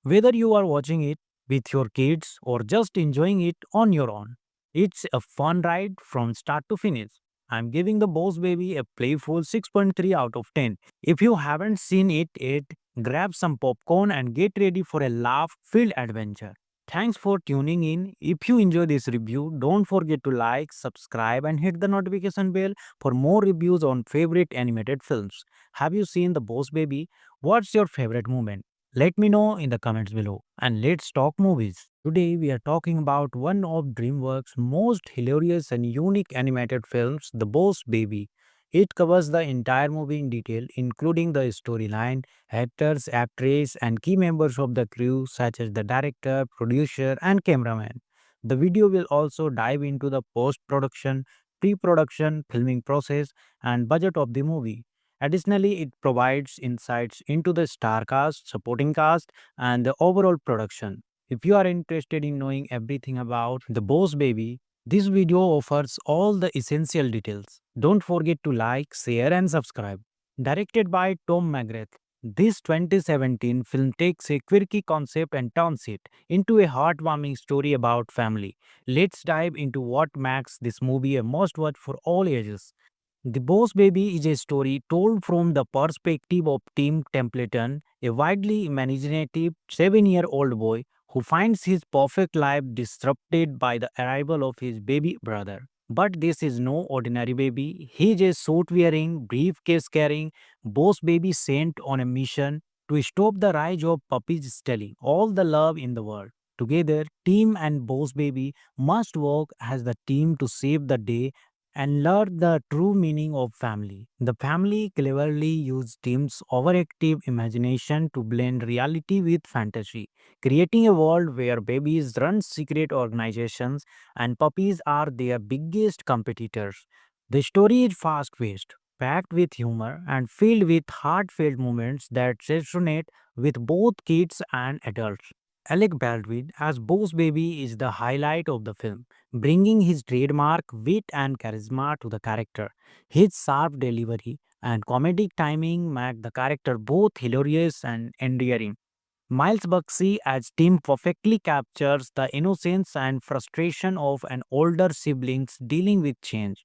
Speaker 1: Whether you are watching it with your kids or just enjoying it on your own, it's a fun ride from start to finish. I'm giving The Boss Baby a playful 6.3 out of 10. If you haven't seen it yet, grab some popcorn and get ready for a laugh filled adventure. Thanks for tuning in. If you enjoy this review, don't forget to like, subscribe, and hit the notification bell for more reviews on favorite animated films. Have you seen The Boss Baby? What's your favorite moment? Let me know in the comments below and let's talk movies. Today we are talking about one of DreamWorks' most hilarious and unique animated films, The Boss Baby. It covers the entire movie in detail, including the storyline, actors, actress, and key members of the crew such as the director, producer, and cameraman. The video will also dive into the post-production, pre-production, filming process, and budget of the movie. Additionally, it provides insights into the star cast, supporting cast, and the overall production. If you are interested in knowing everything about The Boss Baby, this video offers all the essential details. Don't forget to like, share, and subscribe. Directed by Tom McGrath, this 2017 film takes a quirky concept and turns it into a heartwarming story about family. Let's dive into what makes this movie a must watch for all ages. The Boss Baby is a story told from the perspective of Tim Templeton, a widely imaginative 7-year-old boy who finds his perfect life disrupted by the arrival of his baby brother. But this is no ordinary baby. He is a suit wearing, briefcase carrying boss baby sent on a mission to stop the rise of puppies stealing all the love in the world. Together, Tim and Boss Baby must work as the team to save the day and learn the true meaning of family. The family cleverly used Tim's overactive imagination to blend reality with fantasy, creating a world where babies run secret organizations and puppies are their biggest competitors. The story is fast paced, packed with humor, and filled with heartfelt moments that resonate with both kids and adults. Alec Baldwin as Boss Baby is the highlight of the film, bringing his trademark wit and charisma to the character. His sharp delivery and comedic timing make the character both hilarious and endearing. Miles Buxey as Tim perfectly captures the innocence and frustration of an older siblings dealing with change.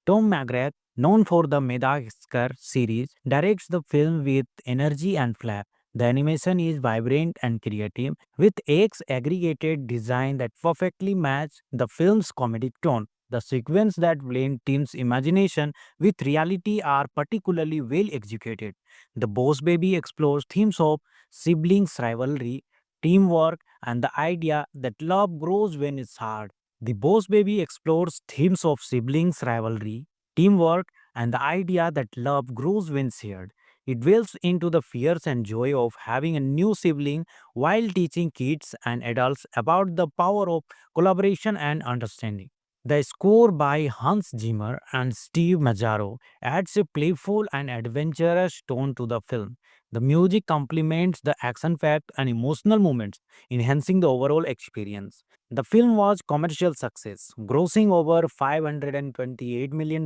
Speaker 1: Tom McGrath, known for the Madagascar series, directs the film with energy and flair. The animation is vibrant and creative, with X aggregated design that perfectly match the film's comedic tone. The sequence that blend Tim's imagination with reality are particularly well executed. The Boss Baby explores themes of siblings rivalry, teamwork, and the idea that love grows when it's hard. The Boss Baby explores themes of siblings rivalry, teamwork, and the idea that love grows when shared. It dwells into the fears and joy of having a new sibling while teaching kids and adults about the power of collaboration and understanding. The score by Hans Zimmer and Steve Mazzaro adds a playful and adventurous tone to the film. The music complements the action-packed and emotional moments, enhancing the overall experience. The film was commercial success, grossing over $528 million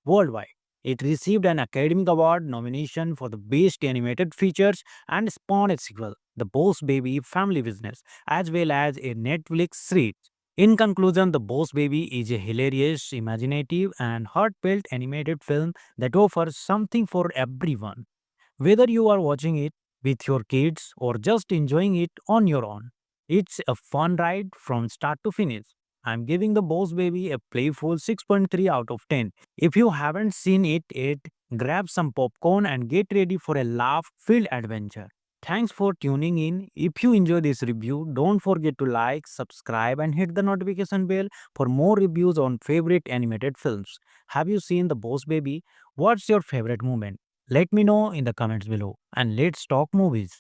Speaker 1: worldwide. It received an Academy Award nomination for the Best Animated Features and spawned a sequel, The Boss Baby Family Business, as well as a Netflix series. In conclusion, The Boss Baby is a hilarious, imaginative, and heartfelt animated film that offers something for everyone. Whether you are watching it with your kids or just enjoying it on your own, it's a fun ride from start to finish. I'm giving The Boss Baby a playful 6.3 out of 10. If you haven't seen it yet, grab some popcorn and get ready for a laugh filled adventure. Thanks for tuning in. If you enjoy this review, don't forget to like, subscribe, and hit the notification bell for more reviews on favorite animated films. Have you seen The Boss Baby? What's your favorite moment? Let me know in the comments below and let's talk movies.